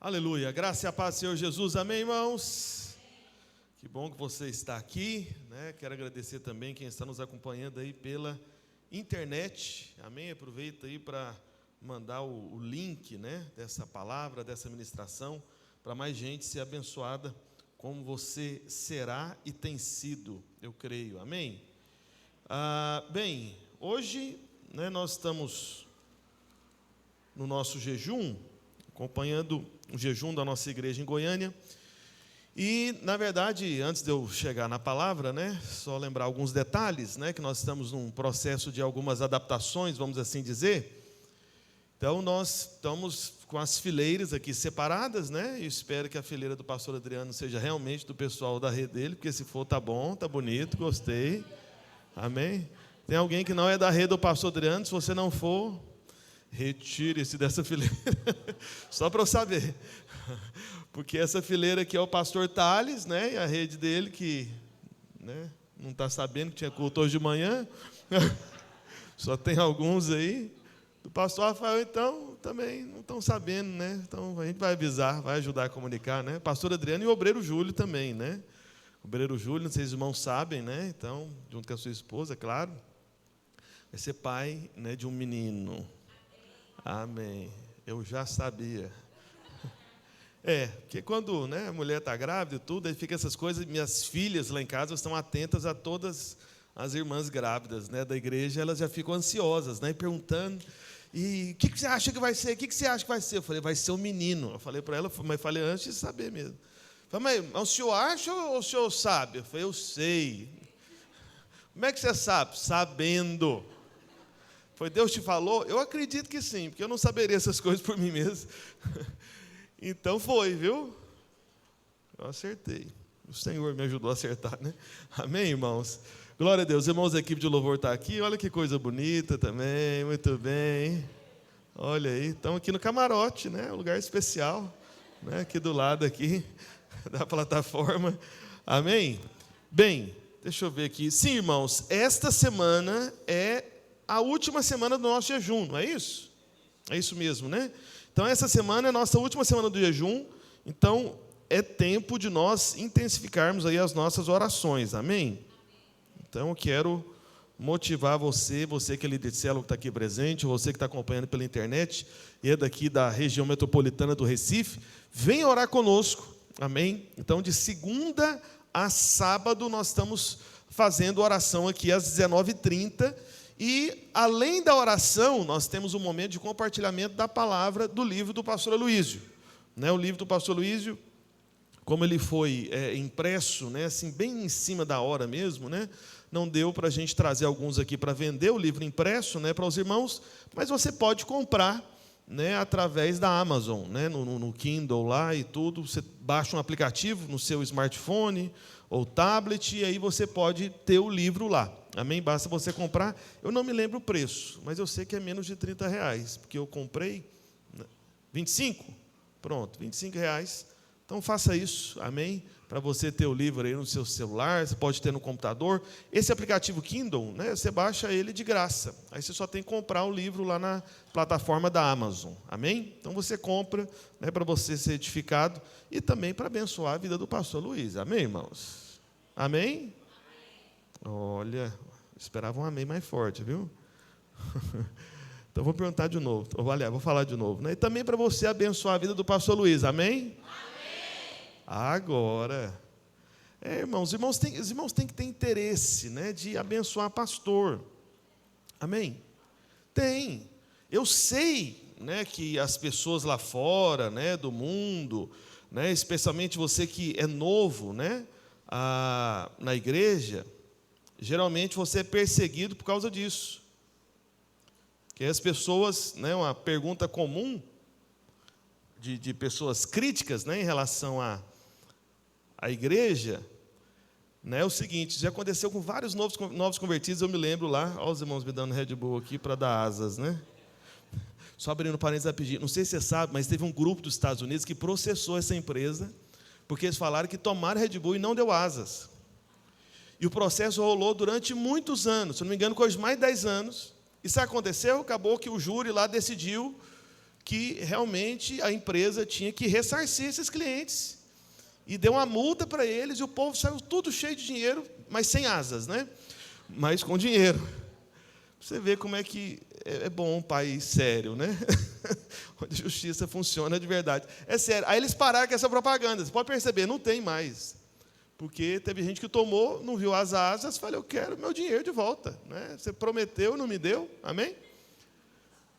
Aleluia, graça e a paz do Senhor Jesus, amém, irmãos? Que bom que você está aqui, né? Quero agradecer também quem está nos acompanhando aí pela internet, amém? Aproveita aí para mandar o link, né, dessa palavra, dessa ministração, para mais gente ser abençoada, como você será e tem sido, eu creio, amém? Bem, hoje, né, nós estamos no nosso jejum, acompanhando o jejum da nossa igreja em Goiânia. E, na verdade, antes de eu chegar na palavra, né, só lembrar alguns detalhes, né, que nós estamos num processo de algumas adaptações, vamos assim dizer. Então, nós estamos com as fileiras aqui separadas, né, e espero que a fileira do pastor Adriano seja realmente do pessoal da rede dele, porque se for, tá bom, tá bonito, gostei, amém? Tem alguém que não é da rede do pastor Adriano, se você não for, retire-se dessa fileira, só para eu saber, porque essa fileira aqui é o pastor Thales, né, e a rede dele que, né, não está sabendo que tinha culto hoje de manhã, só tem alguns aí, do pastor Rafael, então, também não estão sabendo, né, então a gente vai avisar, vai ajudar a comunicar, né, pastor Adriano e o obreiro Júlio também, né, o obreiro Júlio, não sei se os irmãos sabem, né, então, junto com a sua esposa, claro, vai ser pai, né, de um menino. Amém. Eu já sabia. Porque quando, né, a mulher está grávida e tudo, aí fica essas coisas. Minhas filhas lá em casa estão atentas a todas as irmãs grávidas, né, da igreja, elas já ficam ansiosas, né, perguntando, e o que você acha que vai ser? O que você acha que vai ser? Eu falei, vai ser um menino. Eu falei para ela, mas falei antes de saber mesmo. Eu falei, mas o senhor acha ou o senhor sabe? Eu falei, eu sei. Como é que você sabe? Sabendo. Foi Deus te falou? Eu acredito que sim, porque eu não saberia essas coisas por mim mesmo. Então foi, viu? Eu acertei. O Senhor me ajudou a acertar, né? Amém, irmãos? Glória a Deus. Irmãos, a equipe de louvor está aqui. Olha que coisa bonita também. Muito bem. Olha aí, estamos aqui no camarote, né? Um lugar especial, né? Aqui do lado aqui da plataforma. Amém? Bem, deixa eu ver aqui. Sim, irmãos, esta semana é a última semana do nosso jejum, não é isso? É isso mesmo, né? Então, essa semana é a nossa última semana do jejum, então é tempo de nós intensificarmos aí as nossas orações, amém? Então, eu quero motivar você que é líder de célula, que está aqui presente, você que está acompanhando pela internet, e é daqui da região metropolitana do Recife, venha orar conosco, amém? Então, de segunda a sábado, nós estamos fazendo oração aqui às 19h30, e, além da oração, nós temos um momento de compartilhamento da palavra do livro do pastor Aloísio. O livro do pastor Aloísio, como ele foi impresso, né, assim, bem em cima da hora mesmo, né, não deu para a gente trazer alguns aqui para vender o livro impresso, né, para os irmãos, mas você pode comprar, né, através da Amazon, né, no Kindle lá e tudo. Você baixa um aplicativo no seu smartphone ou tablet e aí você pode ter o livro lá. Amém? Basta você comprar. Eu não me lembro o preço, mas eu sei que é menos de R$30, porque eu comprei 25? Pronto, R$25. Então faça isso, amém? Para você ter o livro aí no seu celular, você pode ter no computador. Esse aplicativo Kindle, né, você baixa ele de graça. Aí você só tem que comprar o livro lá na plataforma da Amazon, amém? Então você compra, né, para você ser edificado e também para abençoar a vida do pastor Luiz, amém, irmãos? Amém? Olha, esperava um amém mais forte, viu? Então vou perguntar de novo, vou falar de novo, né? E também para você abençoar a vida do pastor Luiz, amém? Agora, irmãos, os irmãos têm que ter interesse, né, de abençoar pastor, amém? Tem, eu sei, né, que as pessoas lá fora, né, do mundo, né, especialmente você que é novo, né, na igreja, geralmente você é perseguido por causa disso, que as pessoas, né, uma pergunta comum de pessoas críticas, né, em relação à igreja, né, é o seguinte, já aconteceu com vários novos convertidos, eu me lembro lá, olha os irmãos me dando Red Bull aqui para dar asas, né? Só abrindo parênteses rapidinho, não sei se você sabe, mas teve um grupo dos Estados Unidos que processou essa empresa, porque eles falaram que tomaram Red Bull e não deu asas. E o processo rolou durante muitos anos, se não me engano, coisa de mais de 10 anos. E sabe o que aconteceu? Acabou que o júri lá decidiu que realmente a empresa tinha que ressarcir esses clientes. E deu uma multa para eles, e o povo saiu tudo cheio de dinheiro, mas sem asas, né? Mas com dinheiro. Você vê como é que é bom um país sério, né? Onde a justiça funciona de verdade. É sério. Aí eles pararam com essa propaganda. Você pode perceber, não tem mais. Porque teve gente que tomou, não viu as asas, falou, eu quero meu dinheiro de volta. Né? Você prometeu, não me deu. Amém?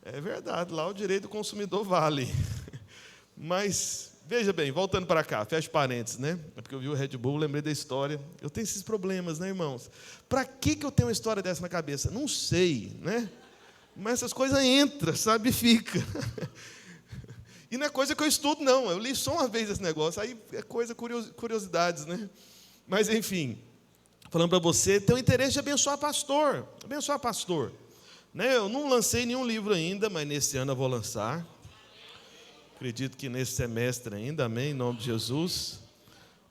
É verdade, lá o direito do consumidor vale. Mas, veja bem, voltando para cá, fecha parênteses, né? É porque eu vi o Red Bull, lembrei da história. Eu tenho esses problemas, né, irmãos? Para que eu tenho uma história dessa na cabeça? Não sei, né? Mas essas coisas entram, sabe, e fica. E não é coisa que eu estudo, não. Eu li só uma vez esse negócio, aí é coisa, curiosidades, né? Mas, enfim, falando para você, tem o interesse de abençoar pastor. Abençoar pastor. Né? Eu não lancei nenhum livro ainda, mas nesse ano eu vou lançar. Acredito que nesse semestre ainda, amém, em nome de Jesus.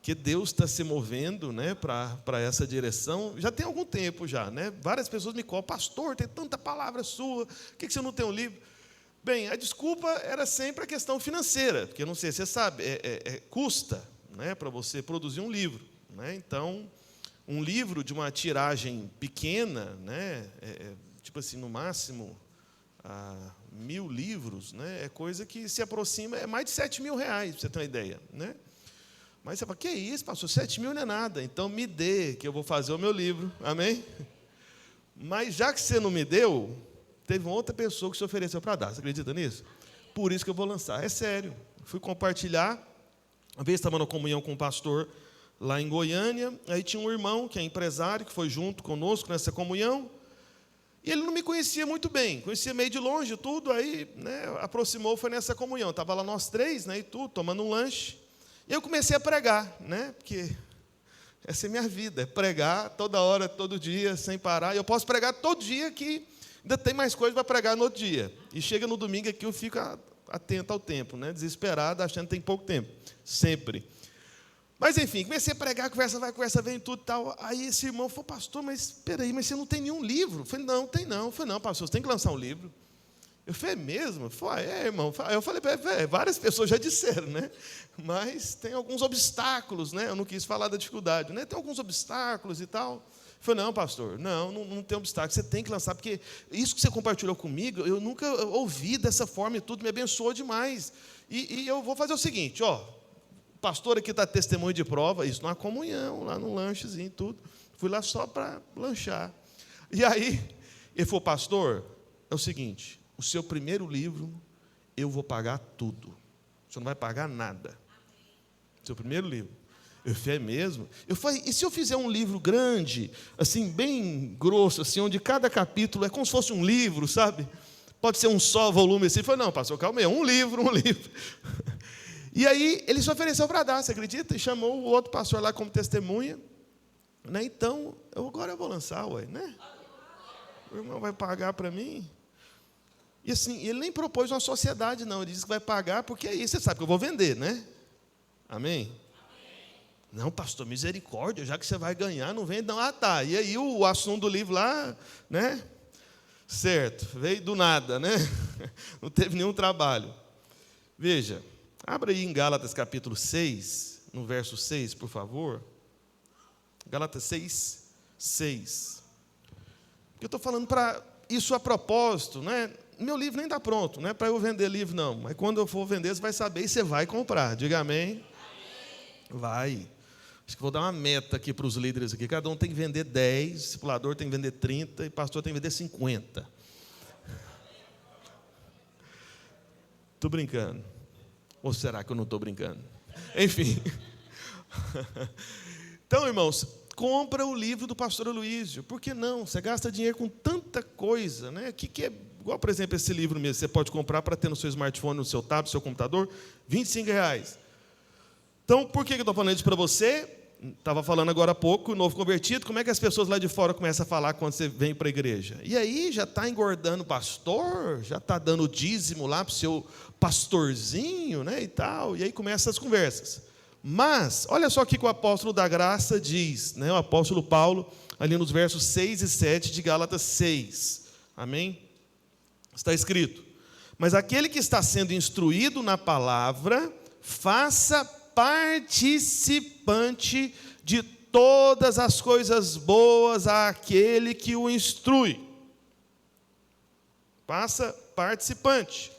Que Deus está se movendo, né, para essa direção. Já tem algum tempo já, né? Várias pessoas me cobram, pastor, tem tanta palavra sua, por que você não tem um livro? Bem, a desculpa era sempre a questão financeira, porque eu não sei se você sabe, custa, né, para você produzir um livro. Né? Então, um livro de uma tiragem pequena, né, tipo assim, no máximo 1.000 livros, né, é coisa que se aproxima, é mais de R$7.000, para você ter uma ideia. Né? Mas você fala, que isso, pastor, 7.000 não é nada, então me dê, que eu vou fazer o meu livro, amém? Mas já que você não me deu, teve uma outra pessoa que se ofereceu para dar, você acredita nisso? Por isso que eu vou lançar, é sério. Fui compartilhar, uma vez estava na comunhão com um pastor lá em Goiânia, aí tinha um irmão que é empresário, que foi junto conosco nessa comunhão, e ele não me conhecia muito bem, conhecia meio de longe tudo, aí né, aproximou, foi nessa comunhão, estava lá nós três, né, e tudo, tomando um lanche. E eu comecei a pregar, né? Porque essa é a minha vida, é pregar toda hora, todo dia, sem parar. E eu posso pregar todo dia que ainda tem mais coisa para pregar no outro dia. E chega no domingo aqui, eu fico atento ao tempo, né? Desesperado, achando que tem pouco tempo. Sempre. Mas, enfim, comecei a pregar, conversa vai, conversa vem, tudo e tal. Aí esse irmão falou, pastor, mas espera aí, mas você não tem nenhum livro? Eu falei, não, tem não. Eu falei, não, pastor, você tem que lançar um livro. Eu falei, é mesmo? Eu falei, irmão. Eu falei, várias pessoas já disseram, né? Mas tem alguns obstáculos, né? Eu não quis falar da dificuldade, né? Tem alguns obstáculos e tal. Eu falei, não, pastor, não tem obstáculo, você tem que lançar, porque isso que você compartilhou comigo, eu nunca ouvi dessa forma e tudo, me abençoou demais. E eu vou fazer o seguinte, ó, o pastor aqui está testemunho de prova, isso numa comunhão, lá no lanchezinho e tudo. Fui lá só para lanchar. E aí, ele falou, pastor, é o seguinte, o seu primeiro livro, eu vou pagar tudo. O senhor não vai pagar nada. Seu primeiro livro. Eu falei, é mesmo? Eu falei, e se eu fizer um livro grande, assim, bem grosso, assim, onde cada capítulo é como se fosse um livro, sabe? Pode ser um só volume assim. Ele falou, não, pastor, calma aí, um livro. E aí, ele se ofereceu para dar, você acredita? E chamou o outro pastor lá como testemunha. Né? Então, agora eu vou lançar, ué, né? O irmão vai pagar para mim. E assim, ele nem propôs uma sociedade, não. Ele disse que vai pagar, porque aí você sabe que eu vou vender, né? Amém? Não, pastor, misericórdia, já que você vai ganhar, não vende, não. Ah, tá. E aí o assunto do livro lá, né? Certo, veio do nada, né? Não teve nenhum trabalho. Veja, abra aí em Gálatas capítulo 6, no verso 6, por favor. Gálatas 6, 6. Porque eu estou falando para isso a propósito, né? Meu livro nem está pronto, não é para eu vender livro, não. Mas quando eu for vender, você vai saber e você vai comprar. Diga amém. Amém. Vai. Acho que vou dar uma meta aqui para os líderes aqui. Cada um tem que vender 10, discipulador tem que vender 30 e pastor tem que vender 50. Estou brincando. Ou será que eu não estou brincando? Enfim. Então, irmãos, compra o livro do pastor Aloísio. Por que não? Você gasta dinheiro com tanta coisa, né? O que é igual, por exemplo, esse livro mesmo, você pode comprar para ter no seu smartphone, no seu tablet, no seu computador, R$25. Então, por que eu estou falando isso para você? Estava falando agora há pouco, o novo convertido, como é que as pessoas lá de fora começam a falar quando você vem para a igreja? E aí, já está engordando o pastor, já está dando dízimo lá para o seu pastorzinho, né, e tal, e aí começam as conversas. Mas, olha só o que o apóstolo da graça diz, né, o apóstolo Paulo, ali nos versos 6 e 7 de Gálatas 6. Amém? Está escrito, Mas aquele que está sendo instruído na palavra, faça participante de todas as coisas boas àquele que o instrui. Faça participante.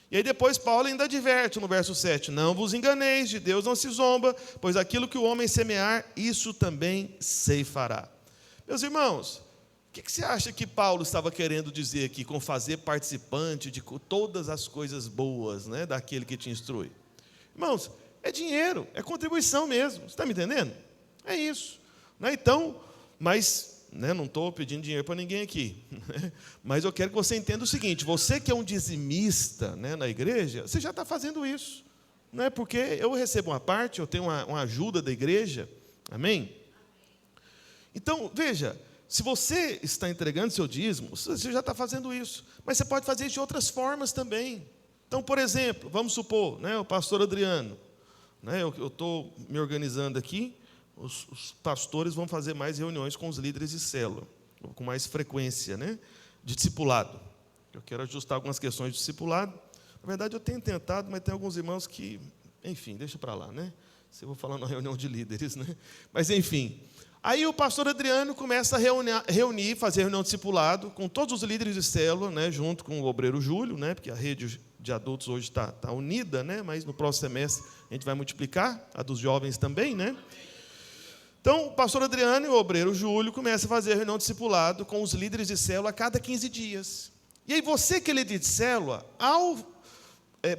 E aí depois Paulo ainda adverte no verso 7, não vos enganeis, de Deus não se zomba, pois aquilo que o homem semear, isso também ceifará. Meus irmãos, o que você acha que Paulo estava querendo dizer aqui com fazer participante de todas as coisas boas, né, daquele que te instrui? Irmãos, é dinheiro, é contribuição mesmo, você está me entendendo? É isso. Né? Então, mas... não estou pedindo dinheiro para ninguém aqui, mas eu quero que você entenda o seguinte, você que é um dizimista, na igreja, você já está fazendo isso, porque eu recebo uma parte, eu tenho uma ajuda da igreja, amém? Então, veja, se você está entregando seu dízimo, você já está fazendo isso, mas você pode fazer isso de outras formas também. Então, por exemplo, vamos supor, o pastor Adriano, eu estou me organizando aqui, os pastores vão fazer mais reuniões com os líderes de célula, com mais frequência, de discipulado. Eu quero ajustar algumas questões de discipulado. Na verdade, eu tenho tentado, mas tem alguns irmãos que, enfim, deixa para lá, Se eu vou falar na reunião de líderes, Mas, enfim. Aí o pastor Adriano começa a fazer reunião de discipulado com todos os líderes de célula, junto com o obreiro Júlio, porque a rede de adultos hoje está unida, mas no próximo semestre a gente vai multiplicar, a dos jovens também, Então, o pastor Adriano e o obreiro Júlio começam a fazer reunião de discipulado com os líderes de célula a cada 15 dias. E aí você que é líder de célula, ao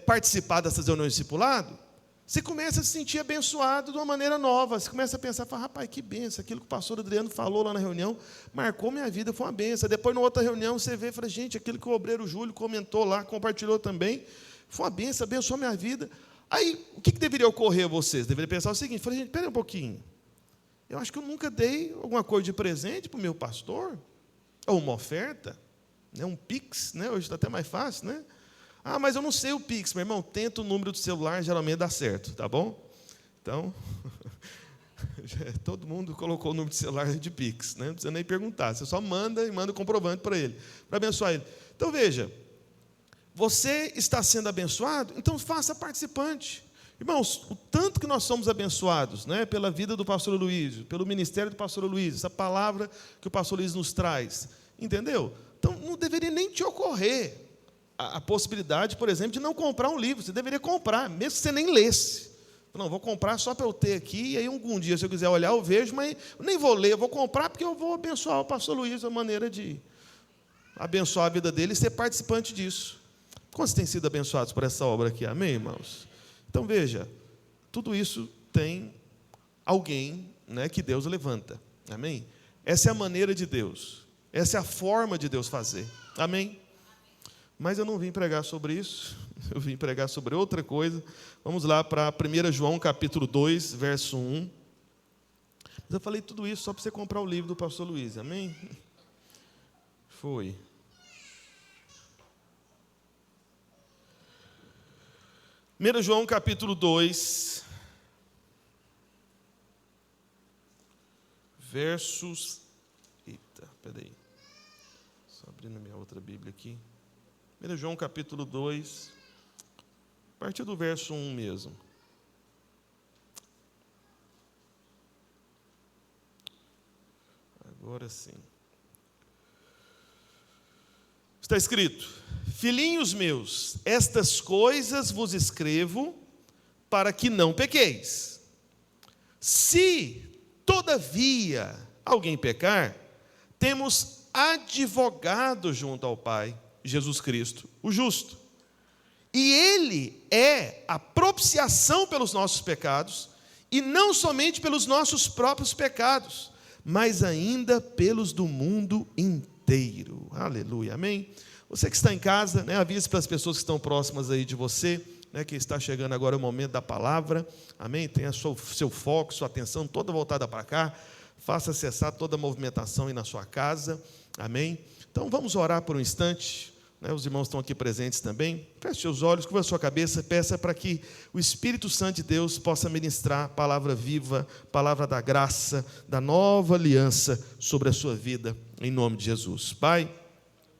participar dessas reuniões de discipulado, você começa a se sentir abençoado de uma maneira nova. Você começa a pensar, rapaz, que benção, aquilo que o pastor Adriano falou lá na reunião, marcou minha vida, foi uma benção. Depois, na outra reunião, você vê e fala, gente, aquilo que o obreiro Júlio comentou lá, compartilhou também, foi uma benção, abençoou minha vida. Aí, o que deveria ocorrer a vocês? Deveria pensar o seguinte, falei, gente, espera um pouquinho. Eu acho que eu nunca dei alguma coisa de presente para o meu pastor, ou uma oferta, um Pix, hoje está até mais fácil, Ah, mas eu não sei o Pix, meu irmão, tenta o número do celular, geralmente dá certo, tá bom? Então, todo mundo colocou o número de celular de Pix, não precisa nem perguntar, você só manda e manda o comprovante para ele, para abençoar ele. Então, veja, você está sendo abençoado, então faça participante. Irmãos, o tanto que nós somos abençoados, pela vida do pastor Luiz, pelo ministério do pastor Luiz, essa palavra que o pastor Luiz nos traz, entendeu? Então, não deveria nem te ocorrer a possibilidade, por exemplo, de não comprar um livro. Você deveria comprar, mesmo que você nem lesse. Não, vou comprar só para eu ter aqui, e aí algum dia, se eu quiser olhar, eu vejo, mas eu nem vou ler, eu vou comprar porque eu vou abençoar o pastor Luiz, a maneira de abençoar a vida dele e ser participante disso. Quantos têm sido abençoados por essa obra aqui? Amém, irmãos? Então, veja, tudo isso tem alguém, que Deus levanta. Amém? Essa é a maneira de Deus. Essa é a forma de Deus fazer. Amém? Mas eu não vim pregar sobre isso. Eu vim pregar sobre outra coisa. Vamos lá para 1 João, capítulo 2, verso 1. Mas eu falei tudo isso só para você comprar o livro do pastor Luiz. Amém? Foi. 1 João capítulo 2, versos... Eita, peraí. Só abrindo a minha outra Bíblia aqui. 1 João capítulo 2, a partir do verso 1 mesmo. Agora sim. Está escrito: filhinhos meus, estas coisas vos escrevo para que não pequeis. Se, todavia, alguém pecar, temos advogado junto ao Pai, Jesus Cristo, o justo. E Ele é a propiciação pelos nossos pecados, e não somente pelos nossos próprios pecados, mas ainda pelos do mundo inteiro. Aleluia, amém? Você que está em casa, avise para as pessoas que estão próximas aí de você, que está chegando agora o momento da palavra, amém? Tenha seu foco, sua atenção toda voltada para cá, faça cessar toda a movimentação aí na sua casa, amém? Então vamos orar por um instante, os irmãos estão aqui presentes também, feche seus olhos, curva a sua cabeça, peça para que o Espírito Santo de Deus possa ministrar palavra viva, palavra da graça, da nova aliança sobre a sua vida, em nome de Jesus. Pai,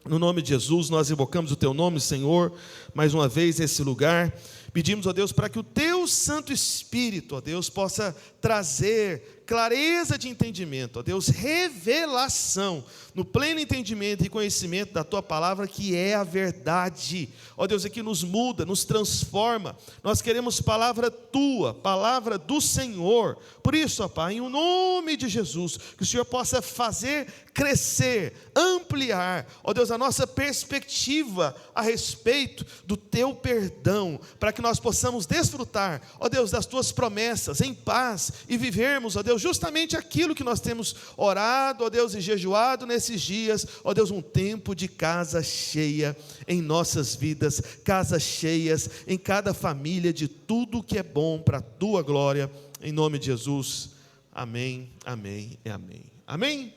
No nome de Jesus, nós invocamos o Teu nome, Senhor, mais uma vez nesse lugar. Pedimos, ó Deus, para que o Teu Santo Espírito, ó Deus, possa trazer clareza de entendimento, ó Deus, revelação, no pleno entendimento e conhecimento da Tua palavra, que é a verdade. Ó Deus, é que nos muda, nos transforma. Nós queremos palavra Tua, palavra do Senhor. Por isso, ó Pai, em nome de Jesus, que o Senhor possa fazer crescer, ampliar, ó Deus, a nossa perspectiva a respeito do Teu perdão, para que nós possamos desfrutar, ó Deus, das Tuas promessas em paz e vivermos, ó Deus, justamente aquilo que nós temos orado, ó Deus, e jejuado nesses dias, ó Deus, um tempo de casa cheia em nossas vidas, casas cheias em cada família, de tudo que é bom para a Tua glória, em nome de Jesus, amém, amém e amém. Amém?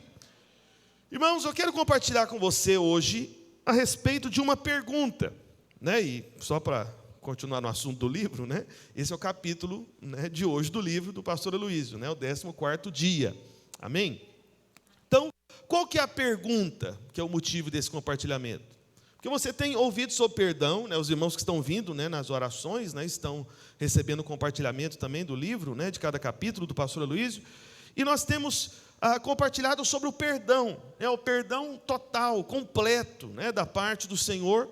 Irmãos, eu quero compartilhar com você hoje a respeito de uma pergunta, né? E só para continuar no assunto do livro, né? Esse é o capítulo, né, de hoje do livro do pastor Aloísio, né? O 14º dia, amém? Então, qual que é a pergunta, que é o motivo desse compartilhamento? Porque você tem ouvido sobre perdão, né? Os irmãos que estão vindo, né, nas orações, né, estão recebendo compartilhamento também do livro, né, de cada capítulo do pastor Aloísio, e nós temos compartilhado sobre o perdão, o perdão total, completo, né, da parte do Senhor,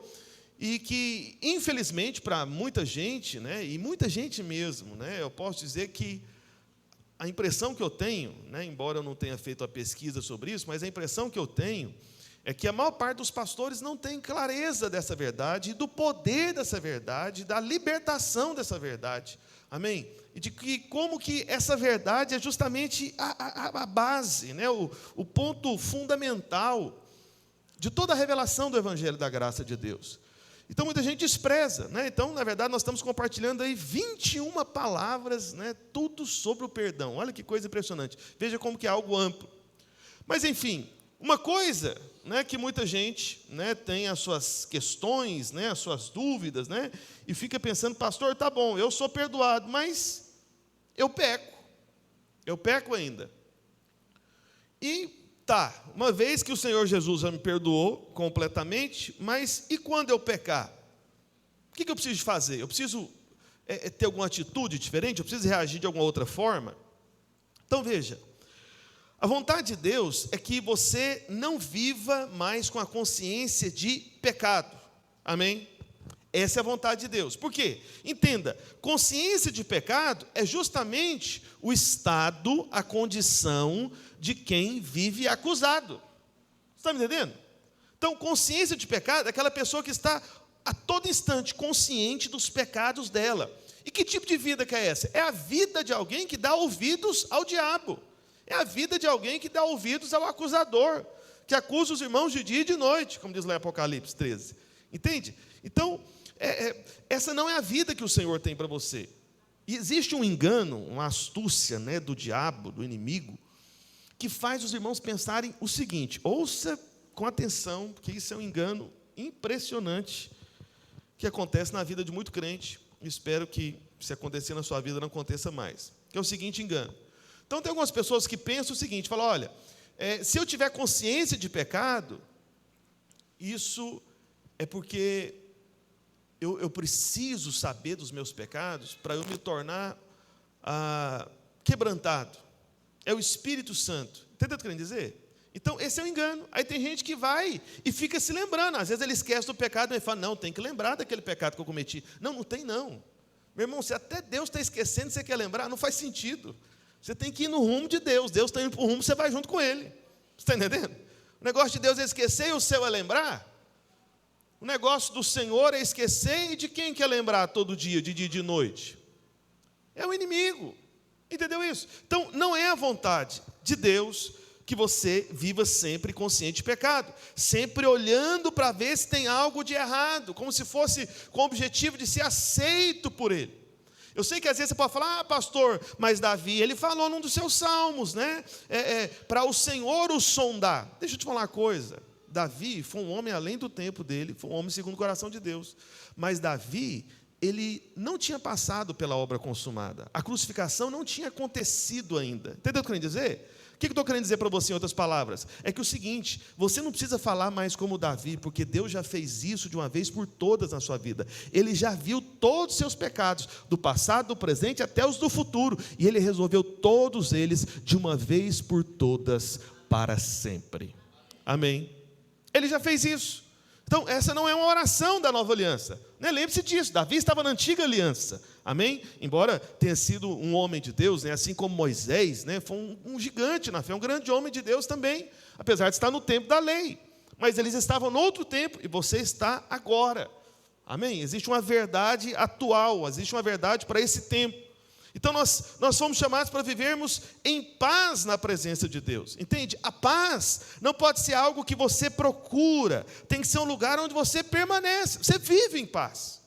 e que, infelizmente, para muita gente, né, e muita gente mesmo, né, eu posso dizer que a impressão que eu tenho, né, embora eu não tenha feito a pesquisa sobre isso, mas a impressão que eu tenho é que a maior parte dos pastores não tem clareza dessa verdade, do poder dessa verdade, da libertação dessa verdade, amém? E de que como que essa verdade é justamente a base, né, o ponto fundamental de toda a revelação do Evangelho da graça de Deus. Então, muita gente despreza, né? Então, na verdade, nós estamos compartilhando aí 21 palavras, né? Tudo sobre o perdão. Olha que coisa impressionante. Veja como que é algo amplo. Mas, enfim, uma coisa, né, que muita gente, né, tem as suas questões, né, as suas dúvidas, né, e fica pensando, pastor, tá bom, eu sou perdoado, mas eu peco ainda. E tá, uma vez que o Senhor Jesus já me perdoou completamente, mas e quando eu pecar? O que eu preciso fazer? Eu preciso ter alguma atitude diferente? Eu preciso reagir de alguma outra forma? Então veja, a vontade de Deus é que você não viva mais com a consciência de pecado, amém? Essa é a vontade de Deus. Por quê? Entenda, consciência de pecado é justamente o estado, a condição de quem vive acusado. Você está me entendendo? Então, consciência de pecado é aquela pessoa que está a todo instante consciente dos pecados dela. E que tipo de vida que é essa? É a vida de alguém que dá ouvidos ao diabo. É a vida de alguém que dá ouvidos ao acusador, que acusa os irmãos de dia e de noite, como diz lá em Apocalipse 13. Entende? Então, essa não é a vida que o Senhor tem para você. E existe um engano, uma astúcia, né, do diabo, do inimigo, que faz os irmãos pensarem o seguinte, ouça com atenção, porque isso é um engano impressionante, que acontece na vida de muito crente, e espero que, se acontecer na sua vida, não aconteça mais, que é o seguinte engano. Então, tem algumas pessoas que pensam o seguinte, falam, olha, se eu tiver consciência de pecado, isso é porque eu preciso saber dos meus pecados para eu me tornar quebrantado. É o Espírito Santo. Entendeu o que eu quero dizer? Então, esse é o engano. Aí tem gente que vai e fica se lembrando. Às vezes ele esquece do pecado e fala, não, tem que lembrar daquele pecado que eu cometi. Não, não tem não. Meu irmão, se até Deus está esquecendo, você quer lembrar, não faz sentido. Você tem que ir no rumo de Deus. Deus está indo para o rumo, você vai junto com Ele. Você está entendendo? O negócio de Deus é esquecer e o seu é lembrar. O negócio do Senhor é esquecer, e de quem quer lembrar todo dia, de dia e de noite? É o inimigo. Entendeu isso? Então, não é a vontade de Deus que você viva sempre consciente de pecado, sempre olhando para ver se tem algo de errado, como se fosse com o objetivo de ser aceito por Ele. Eu sei que às vezes você pode falar, pastor, mas Davi, ele falou num dos seus salmos, né? Para o Senhor o sondar. Deixa eu te falar uma coisa. Davi foi um homem além do tempo dele, foi um homem segundo o coração de Deus. Mas Davi ele não tinha passado pela obra consumada. A crucificação não tinha acontecido ainda. Entendeu o que eu quero dizer? O que eu estou querendo dizer para você em outras palavras? É que o seguinte, você não precisa falar mais como Davi, porque Deus já fez isso de uma vez por todas na sua vida. Ele já viu todos os seus pecados, do passado, do presente, até os do futuro. E Ele resolveu todos eles de uma vez por todas, para sempre. Amém? Ele já fez isso. Então, essa não é uma oração da nova aliança. Né? Lembre-se disso, Davi estava na antiga aliança. Amém? Embora tenha sido um homem de Deus, né? Assim como Moisés, né? Foi um gigante na fé, um grande homem de Deus também, apesar de estar no tempo da lei. Mas eles estavam no outro tempo e você está agora. Amém? Existe uma verdade atual, existe uma verdade para esse tempo. Então nós fomos chamados para vivermos em paz na presença de Deus. Entende? A paz não pode ser algo que você procura, tem que ser um lugar onde você permanece, você vive em paz.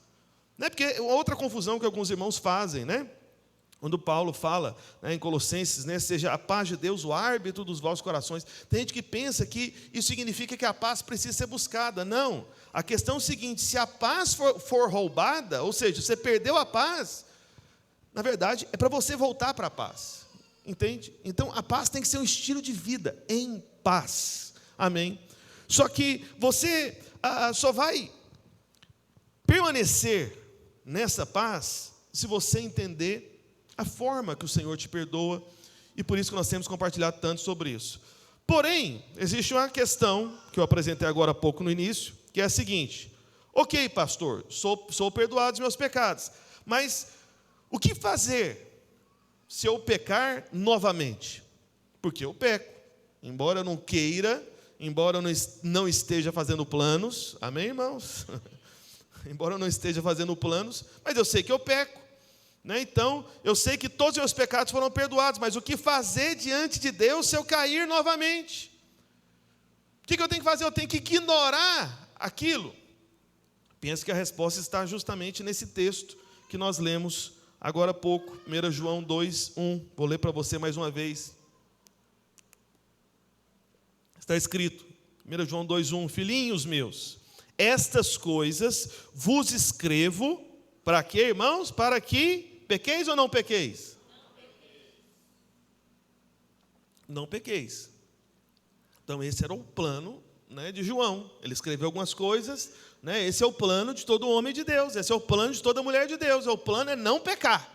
Né? Porque outra confusão que alguns irmãos fazem, né? Quando Paulo fala, né, em Colossenses, né, seja a paz de Deus o árbitro dos vossos corações. Tem gente que pensa que isso significa que a paz precisa ser buscada. Não. A questão é o seguinte: se a paz for roubada, ou seja, você perdeu a paz, na verdade, é para você voltar para a paz. Entende? Então, a paz tem que ser um estilo de vida, em paz. Amém? Só que você só vai permanecer nessa paz se você entender a forma que o Senhor te perdoa, e por isso que nós temos compartilhado tanto sobre isso. Porém, existe uma questão que eu apresentei agora há pouco no início, que é a seguinte: ok, pastor, sou perdoado dos meus pecados, mas o que fazer se eu pecar novamente? Porque eu peco, embora eu não queira, embora eu não esteja fazendo planos, amém, irmãos? Embora eu não esteja fazendo planos, mas eu sei que eu peco, né? Então, eu sei que todos os meus pecados foram perdoados, mas o que fazer diante de Deus se eu cair novamente? O que eu tenho que fazer? Eu tenho que ignorar aquilo? Penso que a resposta está justamente nesse texto que nós lemos agora há pouco, 1 João 2:1. Vou ler para você mais uma vez. Está escrito, 1 João 2:1: filhinhos meus, estas coisas vos escrevo, para quê, irmãos? Para que pequeis ou não pequeis? Não pequeis. Então esse era o plano, né, de João. Ele escreveu algumas coisas, né? Esse é o plano de todo homem de Deus, esse é o plano de toda mulher de Deus. O plano é não pecar.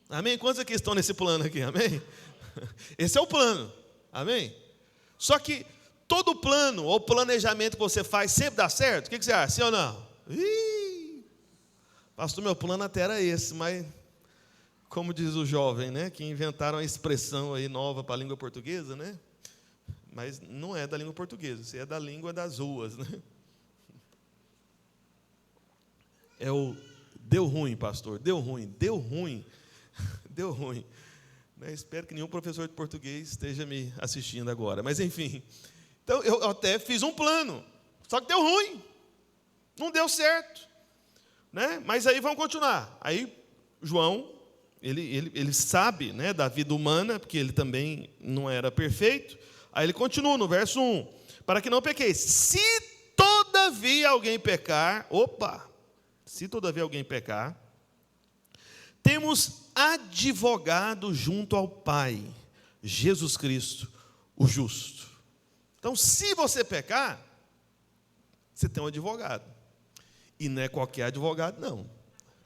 Amém? Quantos aqui estão nesse plano aqui? Amém? Esse é o plano. Amém? Só que todo plano ou planejamento que você faz sempre dá certo? O que você acha? Sim ou não? Pastor, meu plano até era esse, mas como diz o jovem, né, que inventaram a expressão aí nova para a língua portuguesa, né? Mas não é da língua portuguesa, isso é da língua das ruas, né? É o deu ruim, pastor, deu ruim. Deu ruim. Né? Espero que nenhum professor de português esteja me assistindo agora. Mas, enfim. Então, eu até fiz um plano. Só que deu ruim. Não deu certo. Né? Mas aí vamos continuar. Aí, João, ele sabe, né, da vida humana, porque ele também não era perfeito. Aí ele continua no verso 1. Para que não pequeis. Se todavia alguém pecar... Se todavia alguém pecar... Temos advogado junto ao Pai, Jesus Cristo, o justo. Então, se você pecar, você tem um advogado. E não é qualquer advogado, não.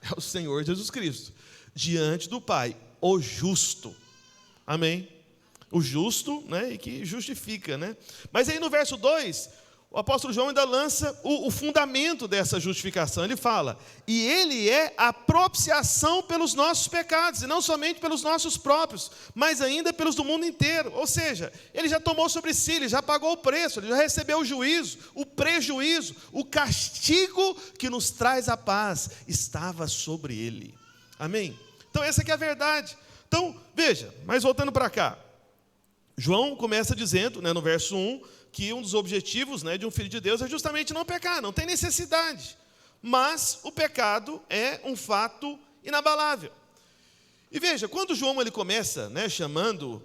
É o Senhor Jesus Cristo, diante do Pai, o justo. Amém? O justo, né, e que justifica, né? Mas aí no verso 2... o apóstolo João ainda lança o fundamento dessa justificação. Ele fala, e ele é a propiciação pelos nossos pecados, e não somente pelos nossos próprios, mas ainda pelos do mundo inteiro. Ou seja, ele já tomou sobre si, ele já pagou o preço, ele já recebeu o juízo, o prejuízo, o castigo que nos traz a paz, estava sobre ele. Amém? Então essa aqui é a verdade. Então, veja, mas voltando para cá, João começa dizendo, né, no verso 1, que um dos objetivos, né, de um filho de Deus é justamente não pecar, não tem necessidade. Mas o pecado é um fato inabalável. E veja, quando João ele começa, né, chamando,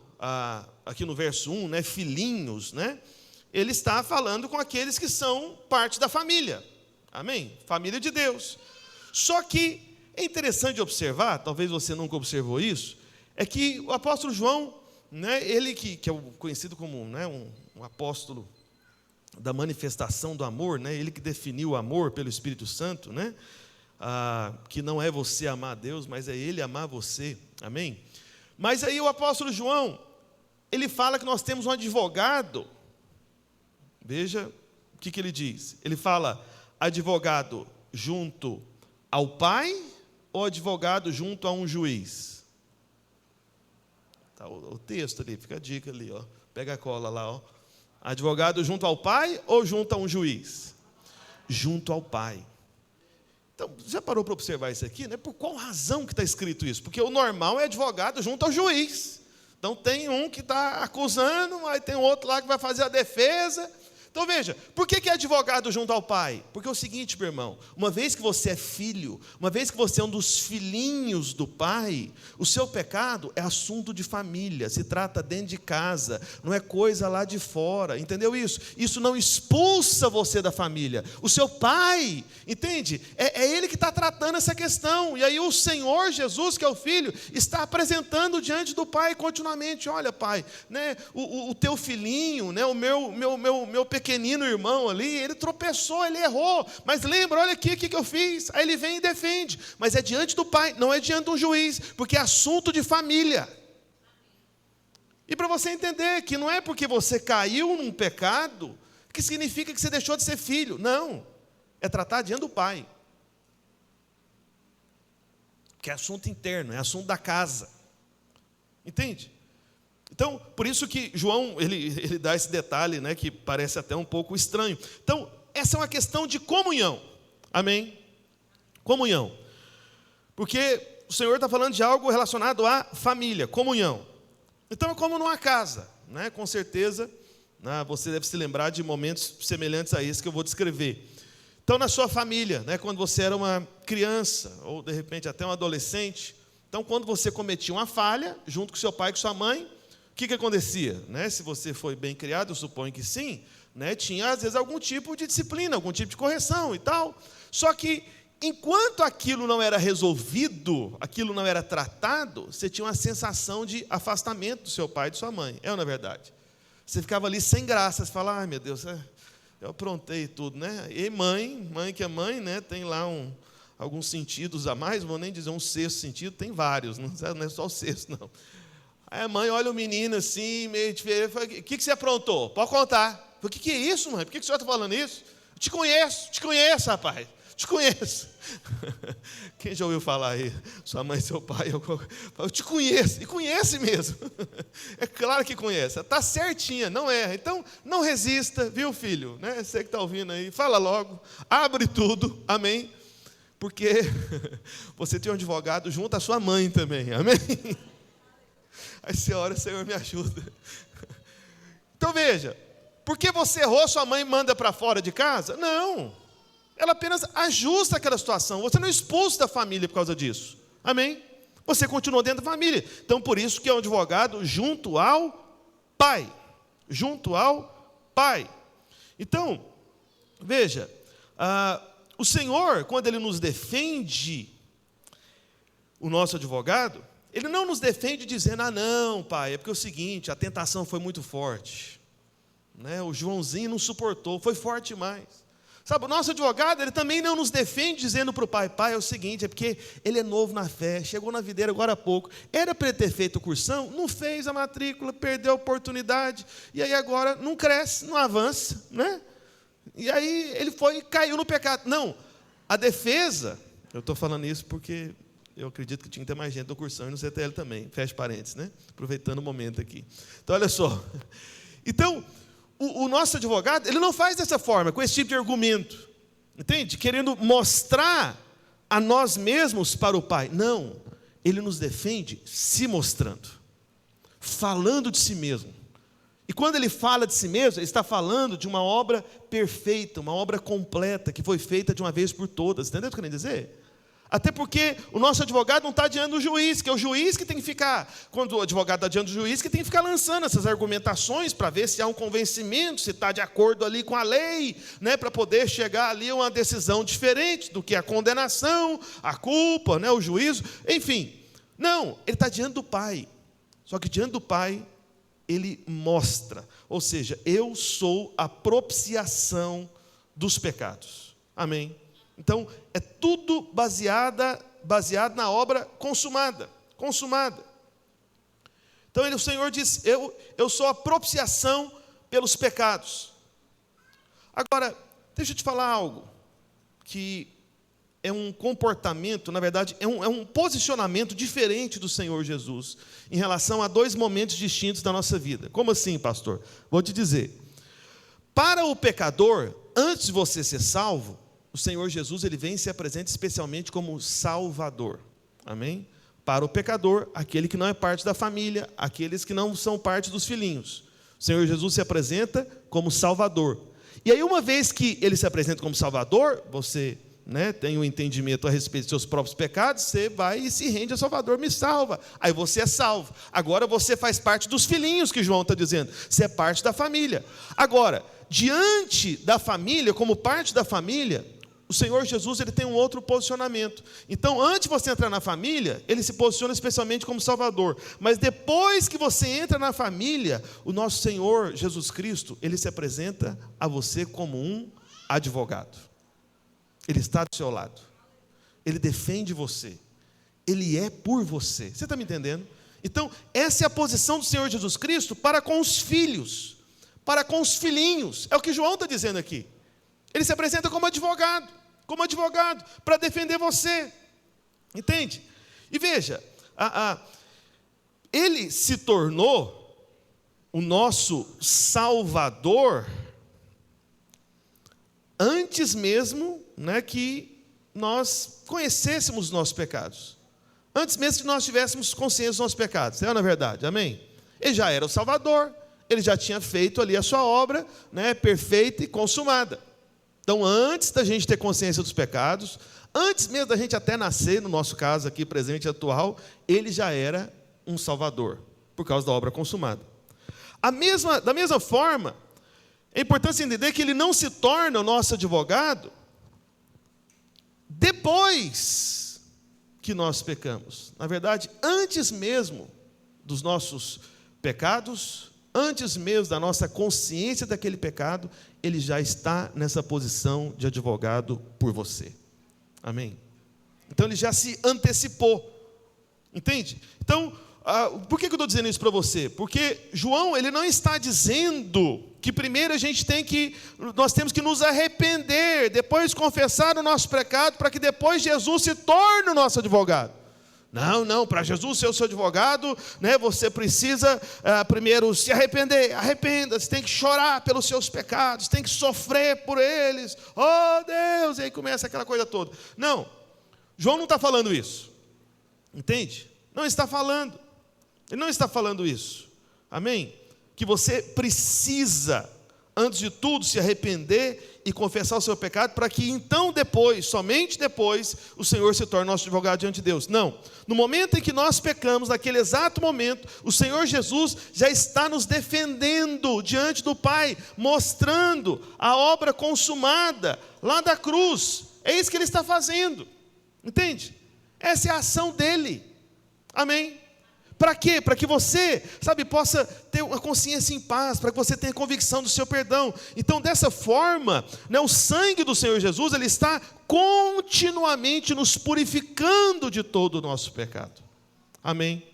aqui no verso 1, né, filhinhos, né, ele está falando com aqueles que são parte da família. Amém? Família de Deus. Só que é interessante observar, talvez você nunca observou isso, é que o apóstolo João, né, ele que é conhecido como, né, um apóstolo da manifestação do amor, né, ele que definiu o amor pelo Espírito Santo, né, que não é você amar a Deus, mas é Ele amar você, amém? Mas aí o apóstolo João, ele fala que nós temos um advogado, veja o que ele diz, ele fala, advogado junto ao Pai, ou advogado junto a um juiz? Tá o texto ali, fica a dica ali, ó. Pega a cola lá, ó. Advogado junto ao Pai ou junto a um juiz? Junto ao Pai. Então, já parou para observar isso aqui, né? Por qual razão que está escrito isso? Porque o normal é advogado junto ao juiz. Então tem um que está acusando, aí tem outro lá que vai fazer a defesa. Então veja, por que é advogado junto ao Pai? Porque é o seguinte, meu irmão, uma vez que você é filho, uma vez que você é um dos filhinhos do Pai, o seu pecado é assunto de família, se trata dentro de casa, não é coisa lá de fora, entendeu isso? Isso não expulsa você da família, o seu Pai, entende? É Ele que está tratando essa questão, e aí o Senhor Jesus, que é o Filho, está apresentando diante do Pai continuamente, olha Pai, né, o teu filhinho, né, o meu pequenino irmão ali, ele tropeçou, ele errou, mas lembra, olha aqui o que eu fiz, aí ele vem e defende, mas é diante do Pai, não é diante de um juiz, porque é assunto de família. E para você entender que não é porque você caiu num pecado, que significa que você deixou de ser filho, não, é tratar diante do Pai, que é assunto interno, é assunto da casa, entende? Então, por isso que João, ele dá esse detalhe, né, que parece até um pouco estranho. Então, essa é uma questão de comunhão, amém? Comunhão, porque o Senhor está falando de algo relacionado à família, comunhão. Então, é como numa casa, né, com certeza, né, você deve se lembrar de momentos semelhantes a esse que eu vou descrever. Então, na sua família, né, quando você era uma criança, ou de repente até um adolescente, então, quando você cometia uma falha, junto com seu pai e com sua mãe, o que acontecia? Né? Se você foi bem criado, eu suponho que sim, né? Tinha às vezes algum tipo de disciplina, algum tipo de correção e tal. Só que enquanto aquilo não era resolvido, aquilo não era tratado, você tinha uma sensação de afastamento do seu pai e de sua mãe. É ou não é verdade? Você ficava ali sem graça, você fala, ai meu Deus, eu aprontei tudo, né? E mãe que é mãe, né? Tem lá alguns sentidos a mais, não vou nem dizer um sexto sentido, tem vários, não é só o sexto, não. Aí a mãe olha o menino assim, meio diferente, fala, o que você aprontou? Pode contar. O que é isso, mãe? Por que o senhor está falando isso? Eu te conheço, rapaz, te conheço. Quem já ouviu falar aí? Sua mãe, seu pai, eu te conheço, e conhece mesmo. É claro que conhece, está certinha, não erra. Então, não resista, viu, filho? Né? Você que está ouvindo aí, fala logo, abre tudo, amém? Porque você tem um advogado junto à sua mãe também, amém? Aí você ora, Senhor, me ajuda. Então veja, porque você errou, sua mãe manda para fora de casa? Não, ela apenas ajusta aquela situação, você não expulsa da família por causa disso, amém? Você continua dentro da família, então por isso que é um advogado junto ao Pai, Então, veja, o Senhor, quando Ele nos defende, o nosso advogado, Ele não nos defende dizendo, não, pai, é porque é o seguinte, a tentação foi muito forte, né? O Joãozinho não suportou, foi forte demais. Sabe, o nosso advogado, ele também não nos defende dizendo para o pai, é o seguinte, é porque ele é novo na fé, chegou na videira agora há pouco, era para ele ter feito cursão, não fez a matrícula, perdeu a oportunidade, e aí agora não cresce, não avança, né? E aí ele caiu no pecado. Não, a defesa, eu estou falando isso porque eu acredito que tinha que ter mais gente no cursão e no CTL também, fecha parênteses, né? Aproveitando o momento aqui. Então, olha só. Então, o nosso advogado, ele não faz dessa forma, com esse tipo de argumento, entende? Querendo mostrar a nós mesmos para o Pai. Não, ele nos defende se mostrando, falando de si mesmo. E quando ele fala de si mesmo, ele está falando de uma obra perfeita, uma obra completa, que foi feita de uma vez por todas. Entendeu o que eu quero dizer? Até porque o nosso advogado não está diante do juiz, que é o juiz que tem que ficar, quando o advogado está diante do juiz, que tem que ficar lançando essas argumentações para ver se há um convencimento, se está de acordo ali com a lei, né, para poder chegar ali a uma decisão diferente do que a condenação, a culpa, né, o juízo, enfim. Não, ele está diante do Pai. Só que diante do Pai, ele mostra, ou seja, eu sou a propiciação dos pecados. Amém? Então, é tudo baseado na obra consumada. Então, o Senhor diz, eu sou a propiciação pelos pecados. Agora, deixa eu te falar algo, que é um comportamento, na verdade, é um posicionamento diferente do Senhor Jesus, em relação a dois momentos distintos da nossa vida. Como assim, pastor? Vou te dizer. Para o pecador, antes de você ser salvo, o Senhor Jesus, ele vem e se apresenta especialmente como Salvador. Amém? Para o pecador, aquele que não é parte da família, aqueles que não são parte dos filhinhos. O Senhor Jesus se apresenta como Salvador. E aí, uma vez que ele se apresenta como Salvador, você, né, tem um entendimento a respeito dos seus próprios pecados, você vai e se rende a Salvador, me salva. Aí você é salvo. Agora você faz parte dos filhinhos, que João está dizendo. Você é parte da família. Agora, diante da família, como parte da família, o Senhor Jesus, ele tem um outro posicionamento. Então, antes de você entrar na família, ele se posiciona especialmente como Salvador. Mas depois que você entra na família, o nosso Senhor Jesus Cristo, ele se apresenta a você como um advogado. Ele está do seu lado. Ele defende você. Ele é por você. Você está me entendendo? Então, essa é a posição do Senhor Jesus Cristo para com os filhos, para com os filhinhos. É o que João está dizendo aqui. Ele se apresenta como advogado, para defender você. Entende? E veja, ele se tornou o nosso Salvador antes mesmo, né, que nós conhecêssemos os nossos pecados. Antes mesmo que nós tivéssemos consciência dos nossos pecados. É na verdade, amém? Ele já era o Salvador, ele já tinha feito ali a sua obra, né, perfeita e consumada. Então, antes da gente ter consciência dos pecados, antes mesmo da gente até nascer, no nosso caso aqui, presente e atual, ele já era um Salvador, por causa da obra consumada. Da mesma forma, é importante entender que ele não se torna o nosso advogado depois que nós pecamos. Na verdade, antes mesmo dos nossos pecados, antes mesmo da nossa consciência daquele pecado, ele já está nessa posição de advogado por você. Amém? Então ele já se antecipou. Entende? Então, por que eu estou dizendo isso para você? Porque João, ele não está dizendo que primeiro nós temos que nos arrepender, depois confessar o nosso pecado, para que depois Jesus se torne o nosso advogado. Não, para Jesus ser o seu advogado, né, você precisa primeiro se arrepender. Arrependa-se, tem que chorar pelos seus pecados, tem que sofrer por eles. Oh Deus, e aí começa aquela coisa toda. Não, João não está falando isso. Entende? Não está falando. Ele não está falando isso. Amém? Que você precisa, antes de tudo, se arrepender e confessar o seu pecado, para que então depois, somente depois, o Senhor se torne nosso advogado diante de Deus. Não. No momento em que nós pecamos, naquele exato momento, o Senhor Jesus já está nos defendendo diante do Pai, mostrando a obra consumada lá da cruz. É isso que Ele está fazendo. Entende? Essa é a ação dEle. Amém? Para quê? Para que você, possa ter uma consciência em paz, para que você tenha convicção do seu perdão. Então, dessa forma, né, o sangue do Senhor Jesus, ele está continuamente nos purificando de todo o nosso pecado. Amém?